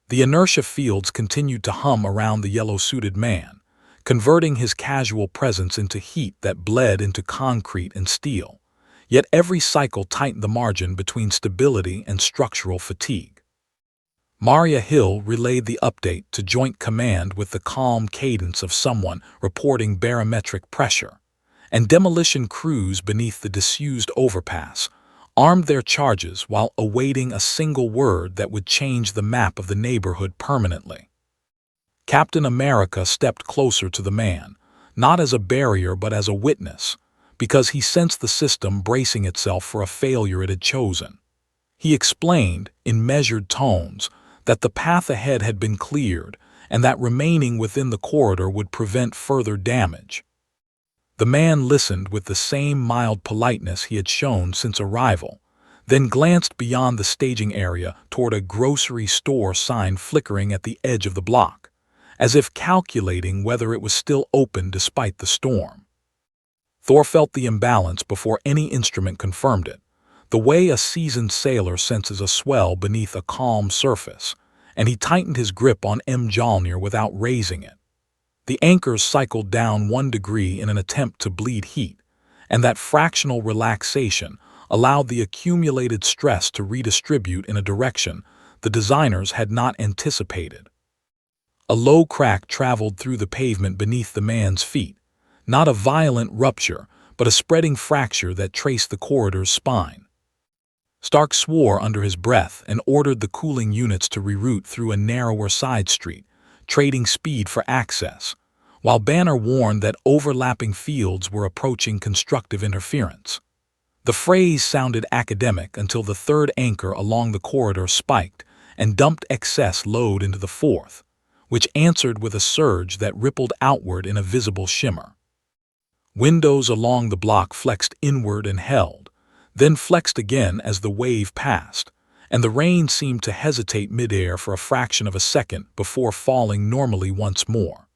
The inertia fields continued to hum around the yellow-suited man, converting his casual presence into heat that bled into concrete and steel. Yet every cycle tightened the margin between stability and structural fatigue. Maria Hill relayed the update to Joint Command with the calm cadence of someone reporting barometric pressure, and demolition crews beneath the disused overpass armed their charges while awaiting a single word that would change the map of the neighborhood permanently. Captain America stepped closer to the man, not as a barrier but as a witness, because he sensed the system bracing itself for a failure it had chosen. He explained, in measured tones, that the path ahead had been cleared and that remaining within the corridor would prevent further damage. The man listened with the same mild politeness he had shown since arrival, then glanced beyond the staging area toward a grocery store sign flickering at the edge of the block, as if calculating whether it was still open despite the storm. Thor felt the imbalance before any instrument confirmed it, the way a seasoned sailor senses a swell beneath a calm surface, and he tightened his grip on Mjolnir without raising it. The anchors cycled down 1 degree in an attempt to bleed heat, and that fractional relaxation allowed the accumulated stress to redistribute in a direction the designers had not anticipated. A low crack traveled through the pavement beneath the man's feet, not a violent rupture, but a spreading fracture that traced the corridor's spine. Stark swore under his breath and ordered the cooling units to reroute through a narrower side street, trading speed for access, while Banner warned that overlapping fields were approaching constructive interference. The phrase sounded academic until the third anchor along the corridor spiked and dumped excess load into the fourth, which answered with a surge that rippled outward in a visible shimmer. Windows along the block flexed inward and held, then flexed again as the wave passed, and the rain seemed to hesitate midair for a fraction of a second before falling normally once more.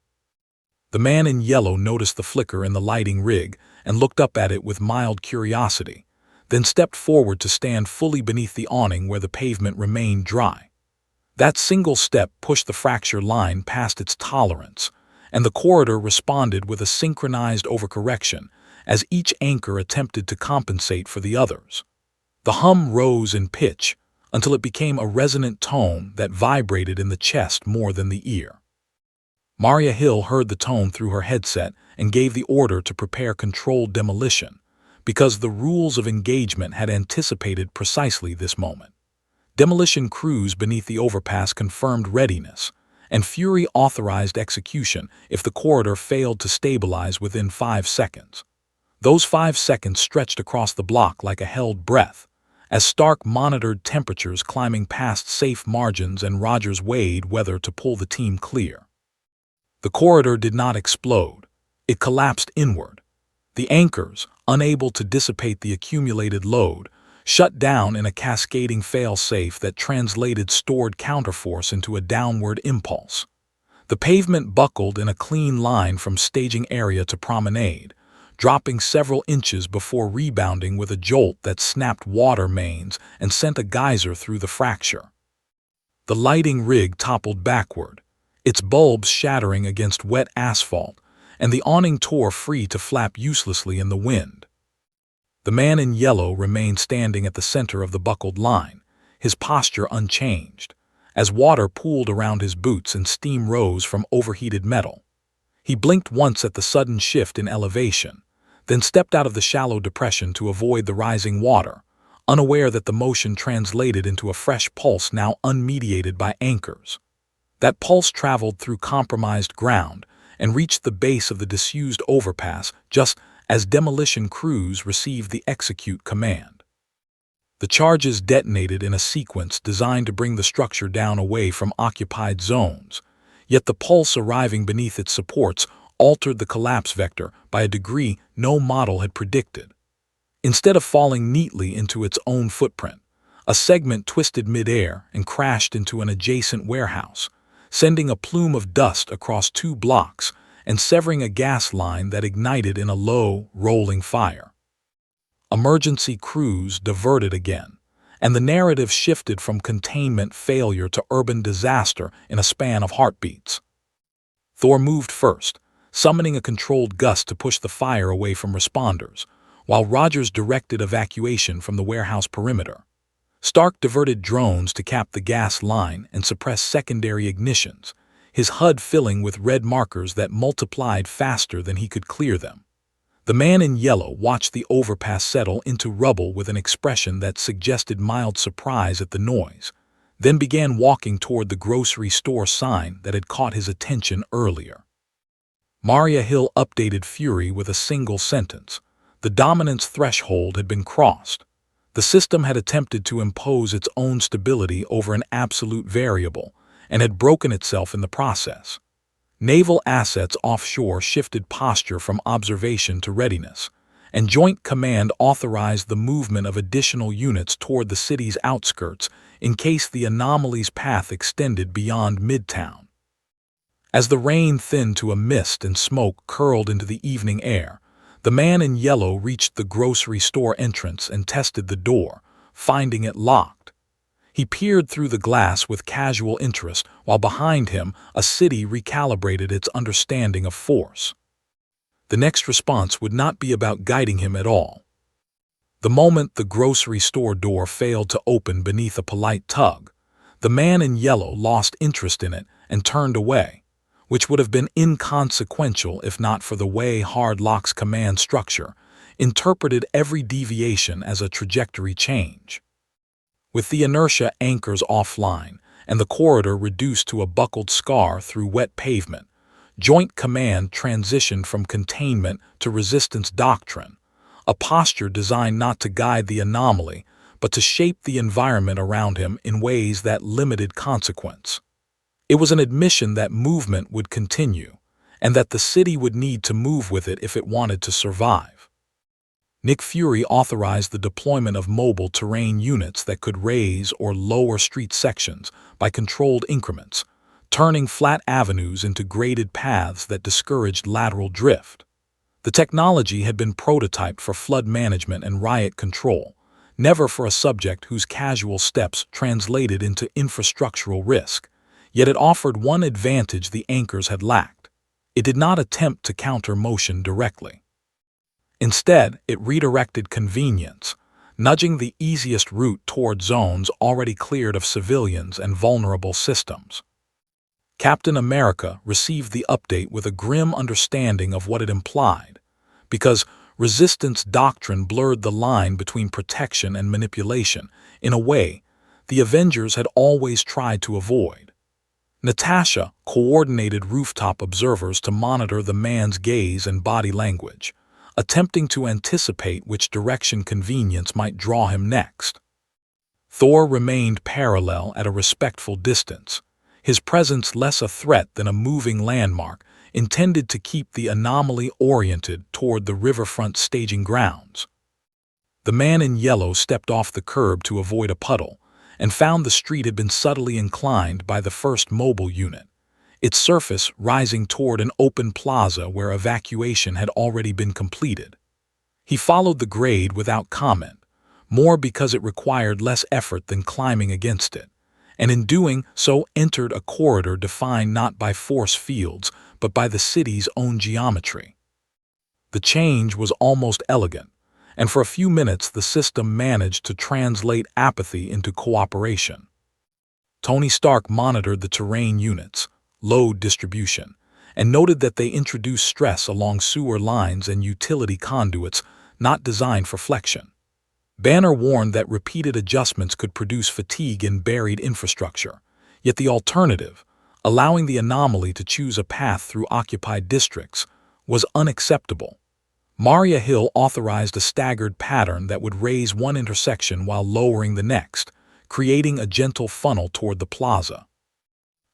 The man in yellow noticed the flicker in the lighting rig and looked up at it with mild curiosity, then stepped forward to stand fully beneath the awning where the pavement remained dry. That single step pushed the fracture line past its tolerance, and the corridor responded with a synchronized overcorrection as each anchor attempted to compensate for the others. The hum rose in pitch until it became a resonant tone that vibrated in the chest more than the ear. Maria Hill heard the tone through her headset and gave the order to prepare controlled demolition, because the rules of engagement had anticipated precisely this moment. Demolition crews beneath the overpass confirmed readiness, and Fury authorized execution if the corridor failed to stabilize within 5 seconds. Those 5 seconds stretched across the block like a held breath, as Stark monitored temperatures climbing past safe margins and Rogers weighed whether to pull the team clear. The corridor did not explode. It collapsed inward. The anchors, unable to dissipate the accumulated load, shut down in a cascading fail-safe that translated stored counterforce into a downward impulse. The pavement buckled in a clean line from staging area to promenade, dropping several inches before rebounding with a jolt that snapped water mains and sent a geyser through the fracture. The lighting rig toppled backward, its bulbs shattering against wet asphalt, and the awning tore free to flap uselessly in the wind. The man in yellow remained standing at the center of the buckled line, his posture unchanged, as water pooled around his boots and steam rose from overheated metal. He blinked once at the sudden shift in elevation, then stepped out of the shallow depression to avoid the rising water, unaware that the motion translated into a fresh pulse now unmediated by anchors. That pulse traveled through compromised ground and reached the base of the disused overpass just as demolition crews received the execute command. The charges detonated in a sequence designed to bring the structure down away from occupied zones, yet the pulse arriving beneath its supports altered the collapse vector by a degree no model had predicted. Instead of falling neatly into its own footprint, a segment twisted midair and crashed into an adjacent warehouse, sending a plume of dust across 2 blocks and severing a gas line that ignited in a low, rolling fire. Emergency crews diverted again, and the narrative shifted from containment failure to urban disaster in a span of heartbeats. Thor moved first, summoning a controlled gust to push the fire away from responders, while Rogers directed evacuation from the warehouse perimeter. Stark diverted drones to cap the gas line and suppress secondary ignitions, his HUD filling with red markers that multiplied faster than he could clear them. The man in yellow watched the overpass settle into rubble with an expression that suggested mild surprise at the noise, then began walking toward the grocery store sign that had caught his attention earlier. Maria Hill updated Fury with a single sentence. The dominance threshold had been crossed. The system had attempted to impose its own stability over an absolute variable and had broken itself in the process. Naval assets offshore shifted posture from observation to readiness, and Joint Command authorized the movement of additional units toward the city's outskirts in case the anomaly's path extended beyond Midtown. As the rain thinned to a mist and smoke curled into the evening air, the man in yellow reached the grocery store entrance and tested the door, finding it locked. He peered through the glass with casual interest, while behind him a city recalibrated its understanding of force. The next response would not be about guiding him at all. The moment the grocery store door failed to open beneath a polite tug, the man in yellow lost interest in it and turned away, which would have been inconsequential if not for the way Hardlock's command structure interpreted every deviation as a trajectory change. With the inertia anchors offline and the corridor reduced to a buckled scar through wet pavement, Joint Command transitioned from containment to resistance doctrine, a posture designed not to guide the anomaly, but to shape the environment around him in ways that limited consequence. It was an admission that movement would continue, and that the city would need to move with it if it wanted to survive. Nick Fury authorized the deployment of mobile terrain units that could raise or lower street sections by controlled increments, turning flat avenues into graded paths that discouraged lateral drift. The technology had been prototyped for flood management and riot control, never for a subject whose casual steps translated into infrastructural risk. Yet it offered one advantage the anchors had lacked. It did not attempt to counter motion directly. Instead, it redirected convenience, nudging the easiest route toward zones already cleared of civilians and vulnerable systems. Captain America received the update with a grim understanding of what it implied, because resistance doctrine blurred the line between protection and manipulation in a way the Avengers had always tried to avoid. Natasha coordinated rooftop observers to monitor the man's gaze and body language, attempting to anticipate which direction convenience might draw him next. Thor remained parallel at a respectful distance, his presence less a threat than a moving landmark intended to keep the anomaly oriented toward the riverfront staging grounds. The man in yellow stepped off the curb to avoid a puddle and found the street had been subtly inclined by the first mobile unit, its surface rising toward an open plaza where evacuation had already been completed. He followed the grade without comment, more because it required less effort than climbing against it, and in doing so entered a corridor defined not by force fields but by the city's own geometry. The change was almost elegant, and for a few minutes the system managed to translate apathy into cooperation. Tony Stark monitored the terrain units, load distribution, and noted that they introduced stress along sewer lines and utility conduits not designed for flexion. Banner warned that repeated adjustments could produce fatigue in buried infrastructure, yet the alternative, allowing the anomaly to choose a path through occupied districts, was unacceptable. Maria Hill authorized a staggered pattern that would raise one intersection while lowering the next, creating a gentle funnel toward the plaza.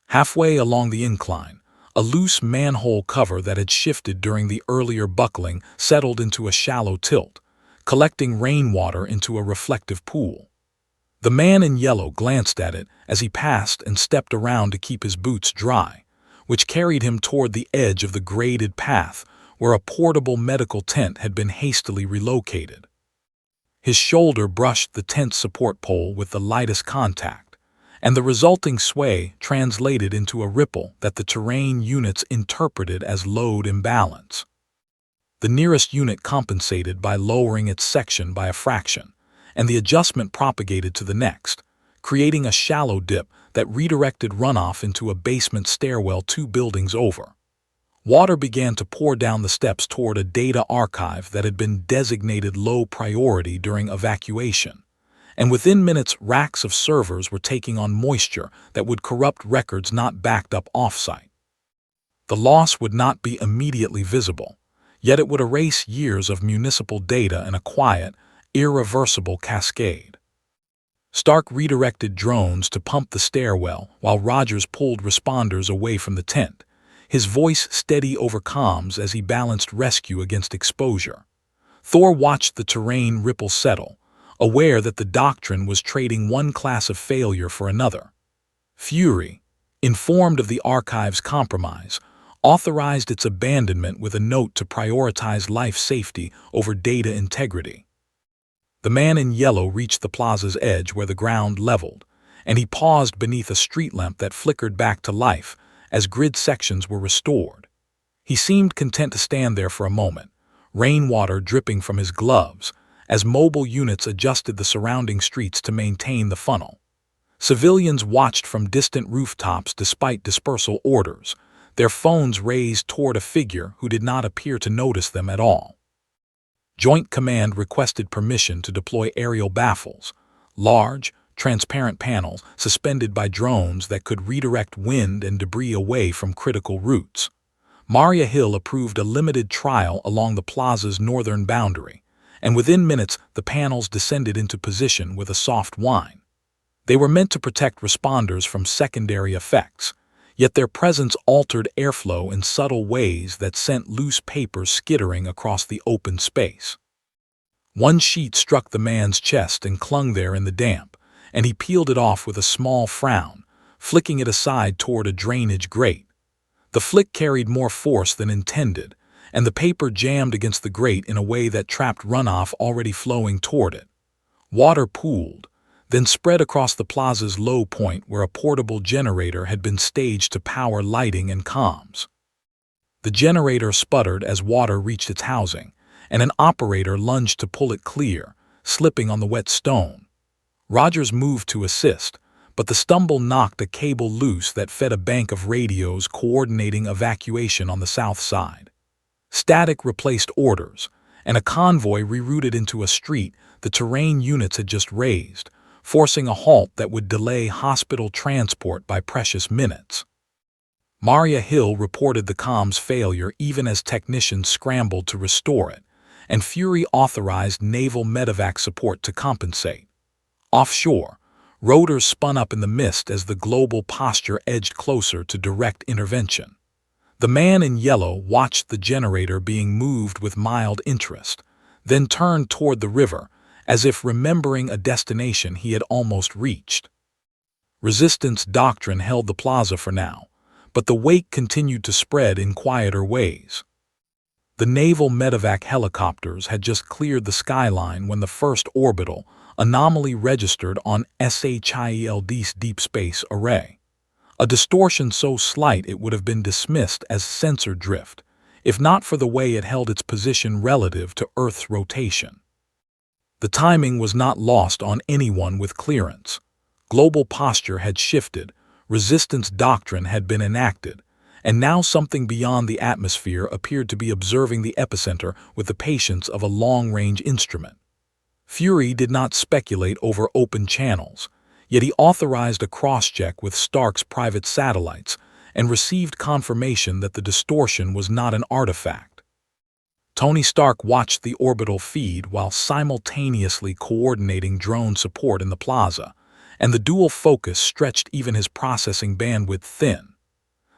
Halfway along the incline, a loose manhole cover that had shifted during the earlier buckling settled into a shallow tilt, collecting rainwater into a reflective pool. The man in yellow glanced at it as he passed and stepped around to keep his boots dry, which carried him toward the edge of the graded path where a portable medical tent had been hastily relocated. His shoulder brushed the tent's support pole with the lightest contact, and the resulting sway translated into a ripple that the terrain units interpreted as load imbalance. The nearest unit compensated by lowering its section by a fraction, and the adjustment propagated to the next, creating a shallow dip that redirected runoff into a basement stairwell 2 buildings over. Water began to pour down the steps toward a data archive that had been designated low priority during evacuation, and within minutes racks of servers were taking on moisture that would corrupt records not backed up off-site. The loss would not be immediately visible, yet it would erase years of municipal data in a quiet, irreversible cascade. Stark redirected drones to pump the stairwell while Rogers pulled responders away from the tent, his voice steady over comms as he balanced rescue against exposure. Thor watched the terrain ripple settle, aware that the doctrine was trading one class of failure for another. Fury, informed of the archive's compromise, authorized its abandonment with a note to prioritize life safety over data integrity. The man in yellow reached the plaza's edge where the ground leveled, and he paused beneath a street lamp that flickered back to life as grid sections were restored. He seemed content to stand there for a moment, rainwater dripping from his gloves, as mobile units adjusted the surrounding streets to maintain the funnel. Civilians watched from distant rooftops despite dispersal orders, their phones raised toward a figure who did not appear to notice them at all. Joint Command requested permission to deploy aerial baffles, large, transparent panels suspended by drones that could redirect wind and debris away from critical routes. Maria Hill approved a limited trial along the plaza's northern boundary, and within minutes the panels descended into position with a soft whine. They were meant to protect responders from secondary effects, yet their presence altered airflow in subtle ways that sent loose paper skittering across the open space. One sheet struck the man's chest and clung there in the damp, and he peeled it off with a small frown, flicking it aside toward a drainage grate. The flick carried more force than intended, and the paper jammed against the grate in a way that trapped runoff already flowing toward it. Water pooled, then spread across the plaza's low point where a portable generator had been staged to power lighting and comms. The generator sputtered as water reached its housing, and an operator lunged to pull it clear, slipping on the wet stone. Rogers moved to assist, but the stumble knocked a cable loose that fed a bank of radios coordinating evacuation on the south side. Static replaced orders, and a convoy rerouted into a street the terrain units had just raised, forcing a halt that would delay hospital transport by precious minutes. Maria Hill reported the comms failure even as technicians scrambled to restore it, and Fury authorized naval medevac support to compensate. Offshore, rotors spun up in the mist as the global posture edged closer to direct intervention. The man in yellow watched the generator being moved with mild interest, then turned toward the river, as if remembering a destination he had almost reached. Resistance doctrine held the plaza for now, but the wake continued to spread in quieter ways. The naval medevac helicopters had just cleared the skyline when the first orbital anomaly registered on SHIELD's deep space array. A distortion so slight it would have been dismissed as sensor drift, if not for the way it held its position relative to Earth's rotation. The timing was not lost on anyone with clearance. Global posture had shifted, resistance doctrine had been enacted, and now something beyond the atmosphere appeared to be observing the epicenter with the patience of a long-range instrument. Fury did not speculate over open channels, yet he authorized a cross-check with Stark's private satellites and received confirmation that the distortion was not an artifact. Tony Stark watched the orbital feed while simultaneously coordinating drone support in the plaza, and the dual focus stretched even his processing bandwidth thin.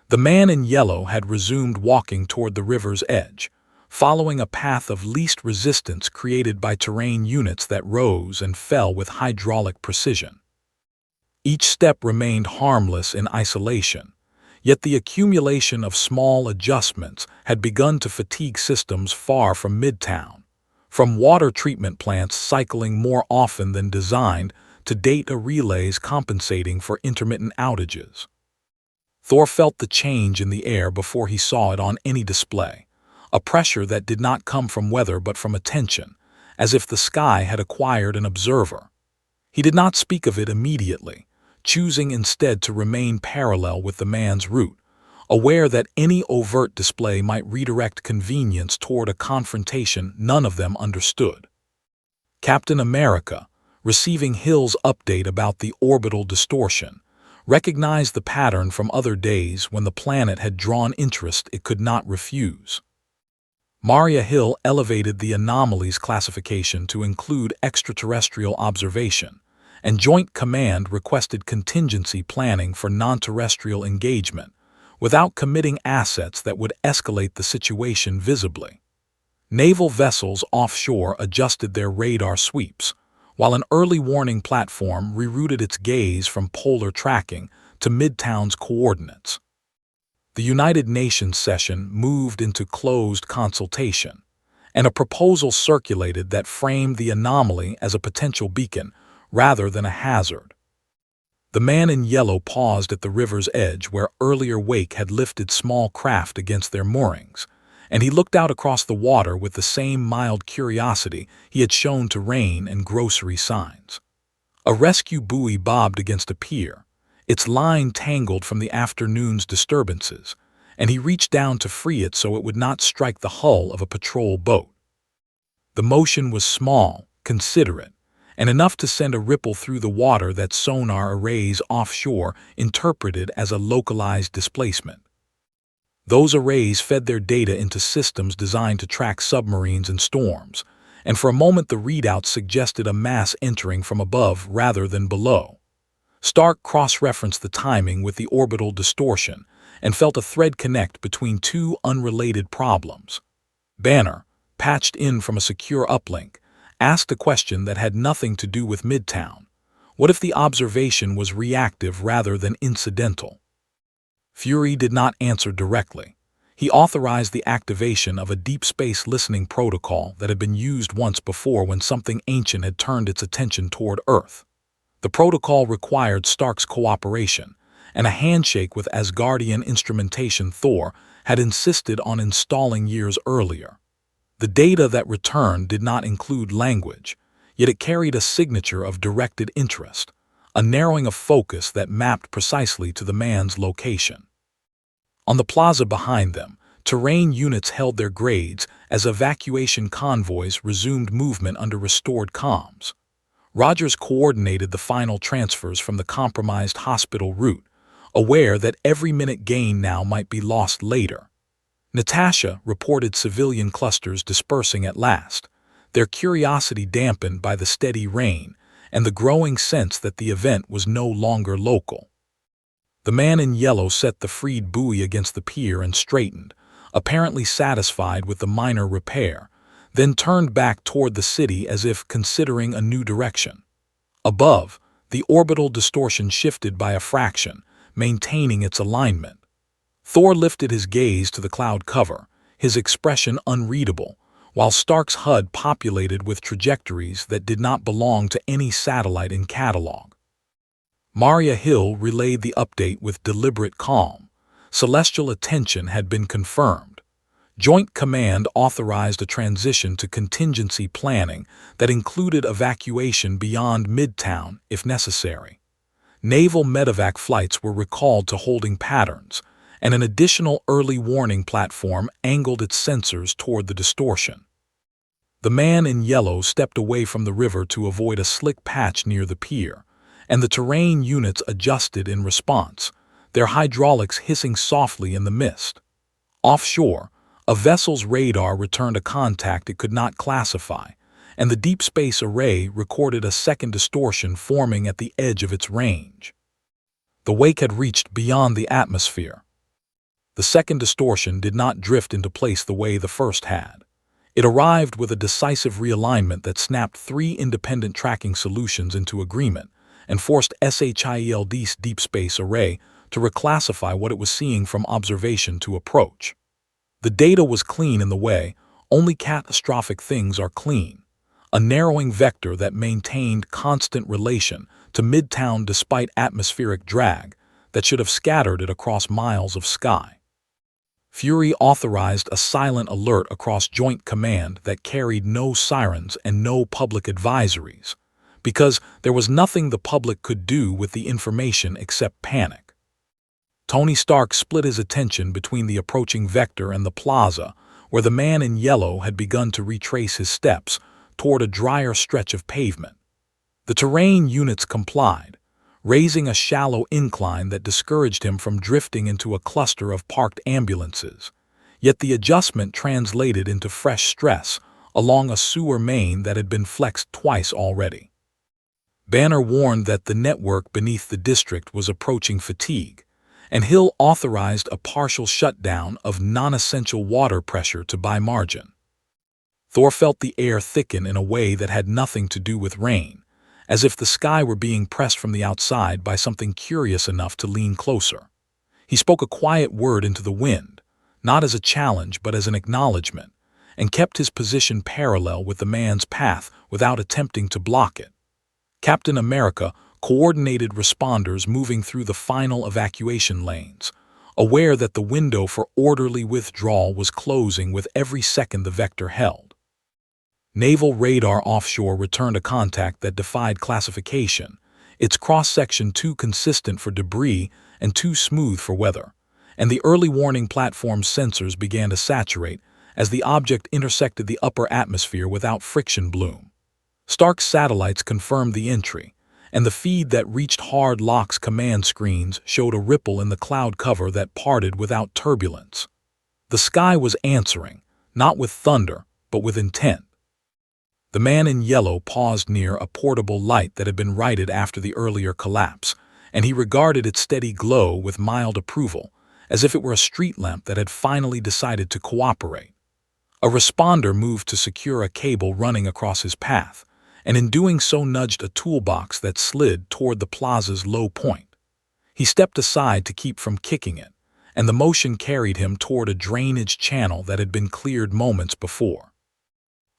The man in yellow had resumed walking toward the river's edge, following a path of least resistance created by terrain units that rose and fell with hydraulic precision. Each step remained harmless in isolation, yet the accumulation of small adjustments had begun to fatigue systems far from Midtown, from water treatment plants cycling more often than designed to data relays compensating for intermittent outages. Thor felt the change in the air before he saw it on any display, a pressure that did not come from weather but from attention, as if the sky had acquired an observer. He did not speak of it immediately, choosing instead to remain parallel with the man's route, aware that any overt display might redirect convenience toward a confrontation none of them understood. Captain America, receiving Hill's update about the orbital distortion, recognized the pattern from other days when the planet had drawn interest it could not refuse. Maria Hill elevated the anomalies classification to include extraterrestrial observation, and Joint Command requested contingency planning for non-terrestrial engagement, without committing assets that would escalate the situation visibly. Naval vessels offshore adjusted their radar sweeps, while an early warning platform rerouted its gaze from polar tracking to Midtown's coordinates. The United Nations session moved into closed consultation, and a proposal circulated that framed the anomaly as a potential beacon rather than a hazard. The man in yellow paused at the river's edge where earlier Wake had lifted small craft against their moorings, and he looked out across the water with the same mild curiosity he had shown to rain and grocery signs. A rescue buoy bobbed against a pier, its line tangled from the afternoon's disturbances, and he reached down to free it so it would not strike the hull of a patrol boat. The motion was small, considerate, and enough to send a ripple through the water that sonar arrays offshore interpreted as a localized displacement. Those arrays fed their data into systems designed to track submarines and storms, and for a moment the readouts suggested a mass entering from above rather than below. Stark cross-referenced the timing with the orbital distortion and felt a thread connect between two unrelated problems. Banner, patched in from a secure uplink, asked a question that had nothing to do with Midtown. What if the observation was reactive rather than incidental? Fury did not answer directly. He authorized the activation of a deep space listening protocol that had been used once before when something ancient had turned its attention toward Earth. The protocol required Stark's cooperation, and a handshake with Asgardian instrumentation Thor had insisted on installing years earlier. The data that returned did not include language, yet it carried a signature of directed interest, a narrowing of focus that mapped precisely to the man's location. On the plaza behind them, terrain units held their grades as evacuation convoys resumed movement under restored comms. Rogers coordinated the final transfers from the compromised hospital route, aware that every minute gained now might be lost later. Natasha reported civilian clusters dispersing at last, their curiosity dampened by the steady rain and the growing sense that the event was no longer local. The man in yellow set the freed buoy against the pier and straightened, apparently satisfied with the minor repair, then turned back toward the city as if considering a new direction. Above, the orbital distortion shifted by a fraction, maintaining its alignment. Thor lifted his gaze to the cloud cover, his expression unreadable, while Stark's HUD populated with trajectories that did not belong to any satellite in catalog. Maria Hill relayed the update with deliberate calm. Celestial attention had been confirmed. Joint Command authorized a transition to contingency planning that included evacuation beyond Midtown if necessary. Naval medevac flights were recalled to holding patterns, and an additional early warning platform angled its sensors toward the distortion. The man in yellow stepped away from the river to avoid a slick patch near the pier, and the terrain units adjusted in response, their hydraulics hissing softly in the mist. Offshore, a vessel's radar returned a contact it could not classify, and the deep space array recorded a second distortion forming at the edge of its range. The wake had reached beyond the atmosphere. The second distortion did not drift into place the way the first had. It arrived with a decisive realignment that snapped three independent tracking solutions into agreement and forced SHIELD's deep space array to reclassify what it was seeing from observation to approach. The data was clean in the way only catastrophic things are clean, a narrowing vector that maintained constant relation to Midtown despite atmospheric drag that should have scattered it across miles of sky. Fury authorized a silent alert across Joint Command that carried no sirens and no public advisories, because there was nothing the public could do with the information except panic. Tony Stark split his attention between the approaching vector and the plaza, where the man in yellow had begun to retrace his steps toward a drier stretch of pavement. The terrain units complied, raising a shallow incline that discouraged him from drifting into a cluster of parked ambulances. Yet the adjustment translated into fresh stress along a sewer main that had been flexed twice already. Banner warned that the network beneath the district was approaching fatigue, and Hill authorized a partial shutdown of non-essential water pressure to buy margin. Thor felt the air thicken in a way that had nothing to do with rain, as if the sky were being pressed from the outside by something curious enough to lean closer. He spoke a quiet word into the wind, not as a challenge but as an acknowledgement, and kept his position parallel with the man's path without attempting to block it. Captain America coordinated responders moving through the final evacuation lanes, aware that the window for orderly withdrawal was closing with every second the vector held. Naval radar offshore returned a contact that defied classification, its cross-section too consistent for debris and too smooth for weather, and the early warning platform's sensors began to saturate as the object intersected the upper atmosphere without friction bloom. Stark's satellites confirmed the entry, and the feed that reached Hard Lock's command screens showed a ripple in the cloud cover that parted without turbulence. The sky was answering, not with thunder, but with intent. The man in yellow paused near a portable light that had been righted after the earlier collapse, and he regarded its steady glow with mild approval, as if it were a street lamp that had finally decided to cooperate. A responder moved to secure a cable running across his path, and in doing so nudged a toolbox that slid toward the plaza's low point. He stepped aside to keep from kicking it, and the motion carried him toward a drainage channel that had been cleared moments before.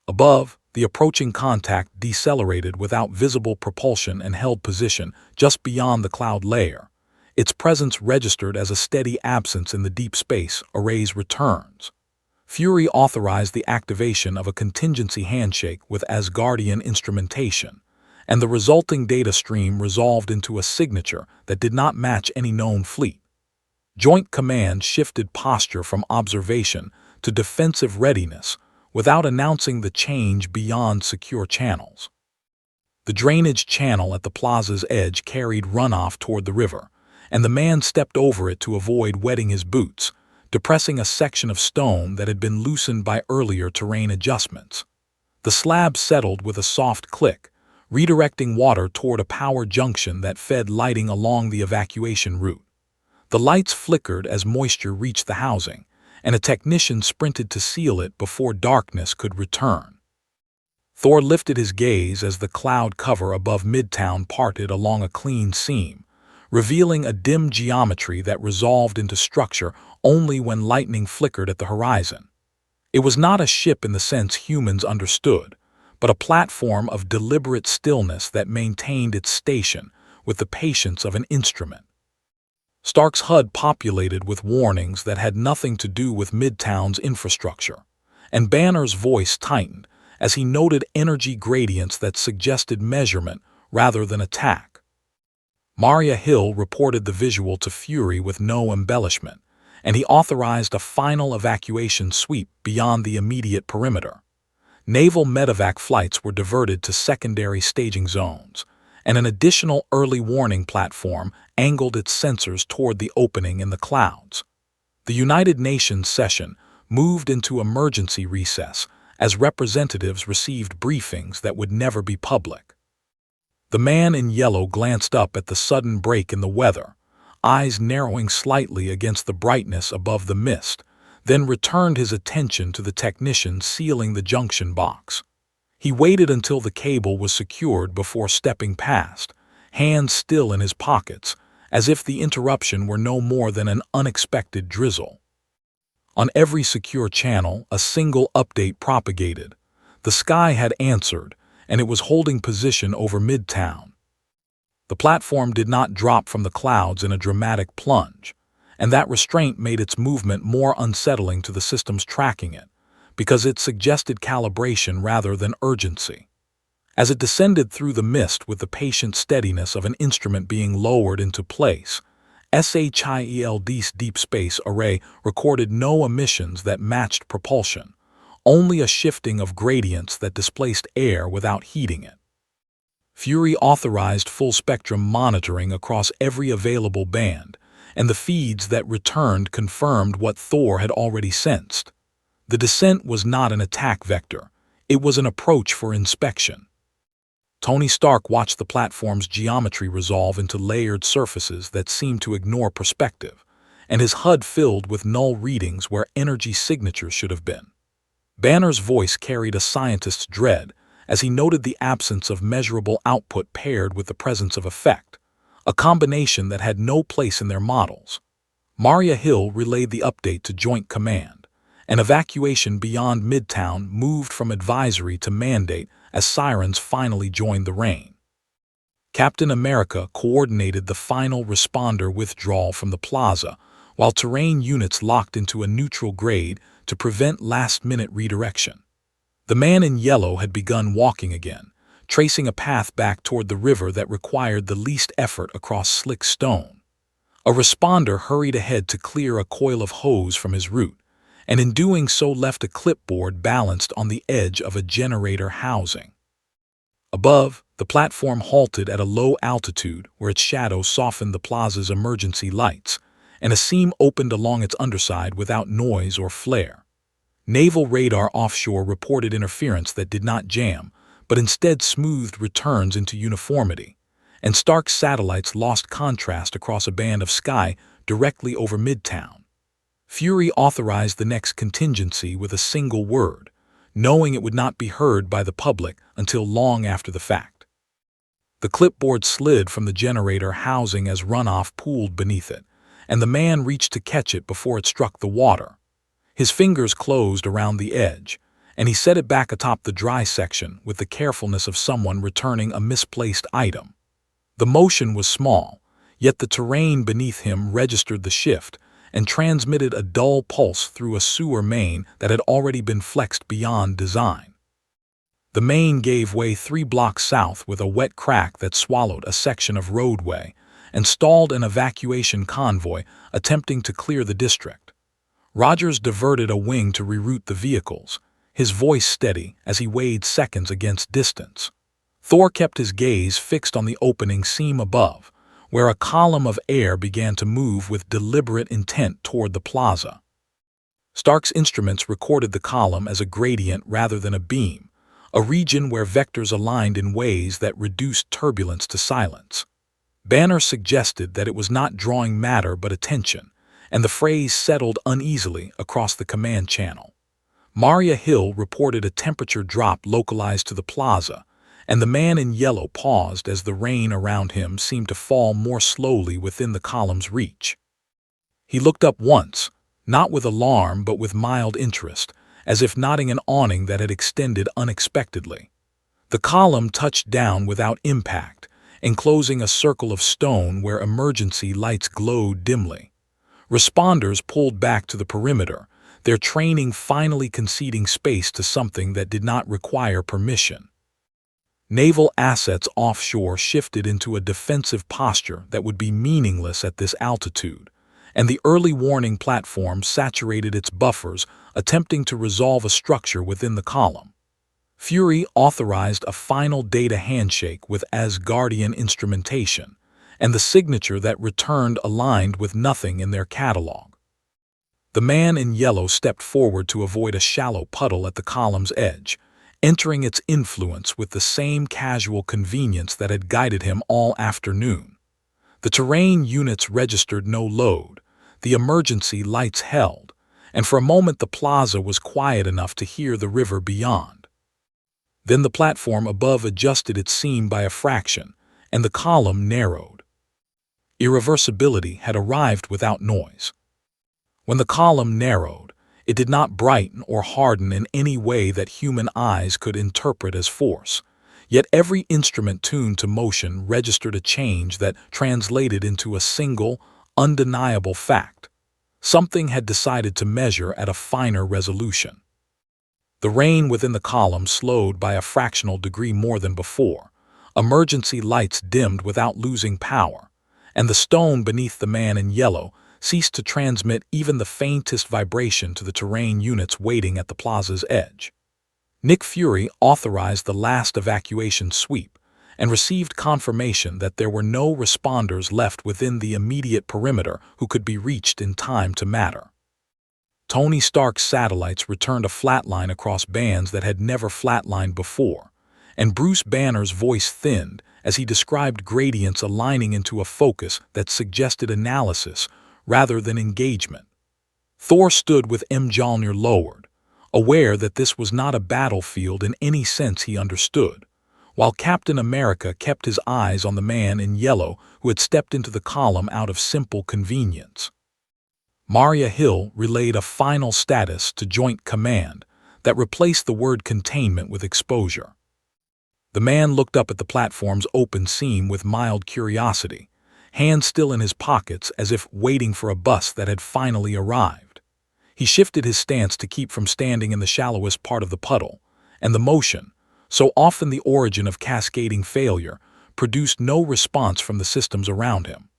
Above, the approaching contact decelerated without visible propulsion and held position just beyond the cloud layer, its presence registered as a steady absence in the deep space array's returns. Fury authorized the activation of a contingency handshake with Asgardian instrumentation, and the resulting data stream resolved into a signature that did not match any known fleet. Joint Command shifted posture from observation to defensive readiness, without announcing the change beyond secure channels. The drainage channel at the plaza's edge carried runoff toward the river, and the man stepped over it to avoid wetting his boots, depressing a section of stone that had been loosened by earlier terrain adjustments. The slab settled with a soft click, redirecting water toward a power junction that fed lighting along the evacuation route. The lights flickered as moisture reached the housing, and a technician sprinted to seal it before darkness could return. Thor lifted his gaze as the cloud cover above Midtown parted along a clean seam, revealing a dim geometry that resolved into structure only when lightning flickered at the horizon. It was not a ship in the sense humans understood, but a platform of deliberate stillness that maintained its station with the patience of an instrument. Stark's HUD populated with warnings that had nothing to do with Midtown's infrastructure, and Banner's voice tightened as he noted energy gradients that suggested measurement rather than attack. Maria Hill reported the visual to Fury with no embellishment, and he authorized a final evacuation sweep beyond the immediate perimeter. Naval medevac flights were diverted to secondary staging zones, and an additional early warning platform angled its sensors toward the opening in the clouds. The United Nations session moved into emergency recess as representatives received briefings that would never be public. The man in yellow glanced up at the sudden break in the weather, eyes narrowing slightly against the brightness above the mist, then returned his attention to the technician sealing the junction box. He waited until the cable was secured before stepping past, hands still in his pockets, as if the interruption were no more than an unexpected drizzle. On every secure channel, a single update propagated. The sky had answered, and it was holding position over Midtown. The platform did not drop from the clouds in a dramatic plunge, and that restraint made its movement more unsettling to the systems tracking it, because it suggested calibration rather than urgency. As it descended through the mist with the patient steadiness of an instrument being lowered into place, SHIELD's deep space array recorded no emissions that matched propulsion, only a shifting of gradients that displaced air without heating it. Fury authorized full-spectrum monitoring across every available band, and the feeds that returned confirmed what Thor had already sensed. The descent was not an attack vector, it was an approach for inspection. Tony Stark watched the platform's geometry resolve into layered surfaces that seemed to ignore perspective, and his HUD filled with null readings where energy signatures should have been. Banner's voice carried a scientist's dread as he noted the absence of measurable output paired with the presence of effect, a combination that had no place in their models. Maria Hill relayed the update to Joint Command, and evacuation beyond Midtown moved from advisory to mandate as sirens finally joined the rain. Captain America coordinated the final responder withdrawal from the plaza, while terrain units locked into a neutral grade to prevent last-minute redirection. The man in yellow had begun walking again, tracing a path back toward the river that required the least effort across slick stone. A responder hurried ahead to clear a coil of hose from his route, and in doing so left a clipboard balanced on the edge of a generator housing. Above, the platform halted at a low altitude where its shadow softened the plaza's emergency lights, and a seam opened along its underside without noise or flare. Naval radar offshore reported interference that did not jam, but instead smoothed returns into uniformity, and Stark's satellites lost contrast across a band of sky directly over Midtown. Fury authorized the next contingency with a single word, knowing it would not be heard by the public until long after the fact. The clipboard slid from the generator housing as runoff pooled beneath it, and the man reached to catch it before it struck the water. His fingers closed around the edge, and he set it back atop the dry section with the carefulness of someone returning a misplaced item. The motion was small, yet the terrain beneath him registered the shift and transmitted a dull pulse through a sewer main that had already been flexed beyond design. The main gave way 3 blocks south with a wet crack that swallowed a section of roadway and stalled an evacuation convoy attempting to clear the district. Rogers diverted a wing to reroute the vehicles, his voice steady as he weighed seconds against distance. Thor kept his gaze fixed on the opening seam above, where a column of air began to move with deliberate intent toward the plaza. Stark's instruments recorded the column as a gradient rather than a beam, a region where vectors aligned in ways that reduced turbulence to silence. Banner suggested that it was not drawing matter but attention, and the phrase settled uneasily across the command channel. Maria Hill reported a temperature drop localized to the plaza, and the man in yellow paused as the rain around him seemed to fall more slowly within the column's reach. He looked up once, not with alarm but with mild interest, as if noting an awning that had extended unexpectedly. The column touched down without impact, enclosing a circle of stone where emergency lights glowed dimly. Responders pulled back to the perimeter, their training finally conceding space to something that did not require permission. Naval assets offshore shifted into a defensive posture that would be meaningless at this altitude, and the early warning platform saturated its buffers, attempting to resolve a structure within the column. Fury authorized a final data handshake with Asgardian instrumentation, and the signature that returned aligned with nothing in their catalog. The man in yellow stepped forward to avoid a shallow puddle at the column's edge, entering its influence with the same casual convenience that had guided him all afternoon. The terrain units registered no load, the emergency lights held, and for a moment the plaza was quiet enough to hear the river beyond. Then the platform above adjusted its seam by a fraction, and the column narrowed. Irreversibility had arrived without noise. When the column narrowed, it did not brighten or harden in any way that human eyes could interpret as force, yet every instrument tuned to motion registered a change that translated into a single, undeniable fact. Something had decided to measure at a finer resolution. The rain within the column slowed by a fractional degree more than before. Emergency lights dimmed without losing power, and the stone beneath the man in yellow ceased to transmit even the faintest vibration to the terrain units waiting at the plaza's edge. Nick Fury authorized the last evacuation sweep and received confirmation that there were no responders left within the immediate perimeter who could be reached in time to matter. Tony Stark's satellites returned a flatline across bands that had never flatlined before, and Bruce Banner's voice thinned as he described gradients aligning into a focus that suggested analysis rather than engagement. Thor stood with Mjolnir lowered, aware that this was not a battlefield in any sense he understood, while Captain America kept his eyes on the man in yellow who had stepped into the column out of simple convenience. Maria Hill relayed a final status to Joint Command that replaced the word containment with exposure. The man looked up at the platform's open seam with mild curiosity, hands still in his pockets as if waiting for a bus that had finally arrived. He shifted his stance to keep from standing in the shallowest part of the puddle, and the motion, so often the origin of cascading failure, produced no response from the systems around him.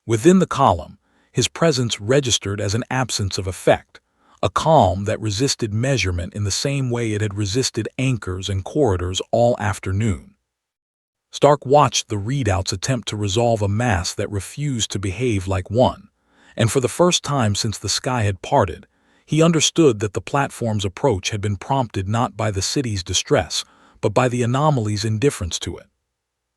Within the column, his presence registered as an absence of effect, a calm that resisted measurement in the same way it had resisted anchors and corridors all afternoon. Stark watched the readouts attempt to resolve a mass that refused to behave like one, and for the first time since the sky had parted, he understood that the platform's approach had been prompted not by the city's distress, but by the anomaly's indifference to it.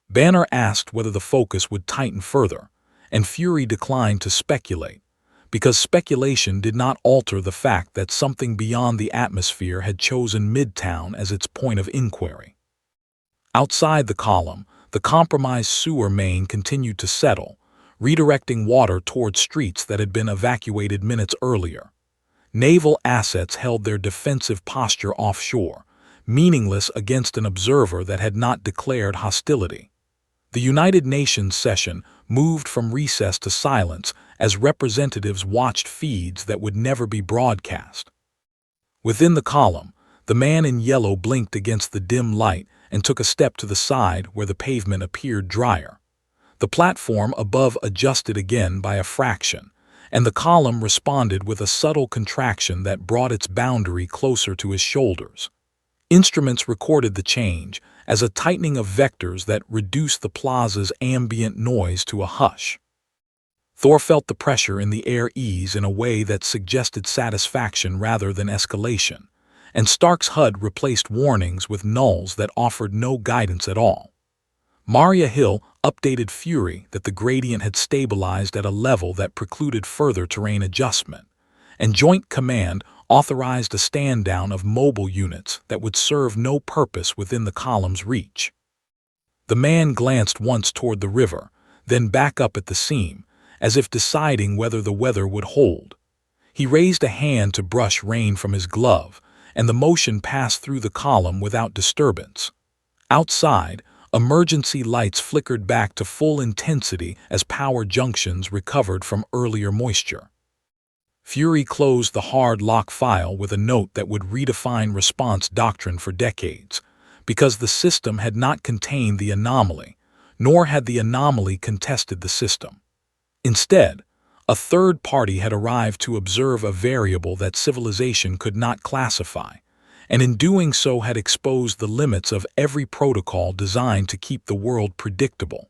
Banner asked whether the focus would tighten further, and Fury declined to speculate, because speculation did not alter the fact that something beyond the atmosphere had chosen Midtown as its point of inquiry. Outside the column, the compromised sewer main continued to settle, redirecting water toward streets that had been evacuated minutes earlier. Naval assets held their defensive posture offshore, meaningless against an observer that had not declared hostility. The United Nations session moved from recess to silence as representatives watched feeds that would never be broadcast. Within the column, the man in yellow blinked against the dim light and took a step to the side where the pavement appeared drier. The platform above adjusted again by a fraction, and the column responded with a subtle contraction that brought its boundary closer to his shoulders. Instruments recorded the change as a tightening of vectors that reduced the plaza's ambient noise to a hush. Thor felt the pressure in the air ease in a way that suggested satisfaction rather than escalation, and Stark's HUD replaced warnings with nulls that offered no guidance at all. Maria Hill updated Fury that the gradient had stabilized at a level that precluded further terrain adjustment, and Joint Command authorized a stand-down of mobile units that would serve no purpose within the column's reach. The man glanced once toward the river, then back up at the seam, as if deciding whether the weather would hold. He raised a hand to brush rain from his glove, and the motion passed through the column without disturbance. Outside, Emergency lights flickered back to full intensity as power junctions recovered from earlier moisture. Fury closed the hard lock file with a note that would redefine response doctrine for decades, because the system had not contained the anomaly, nor had the anomaly contested the system. Instead, a third party had arrived to observe a variable that civilization could not classify, and in doing so had exposed the limits of every protocol designed to keep the world predictable.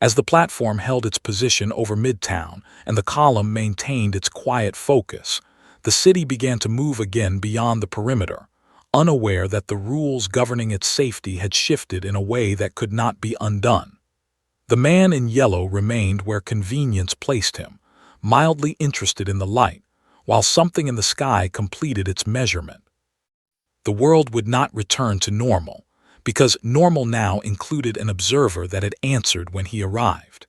As the platform held its position over Midtown and the column maintained its quiet focus, the city began to move again beyond the perimeter, unaware that the rules governing its safety had shifted in a way that could not be undone. The man in yellow remained where convenience placed him, mildly interested in the light, while something in the sky completed its measurement. The world would not return to normal, because normal now included an observer that had answered when he arrived.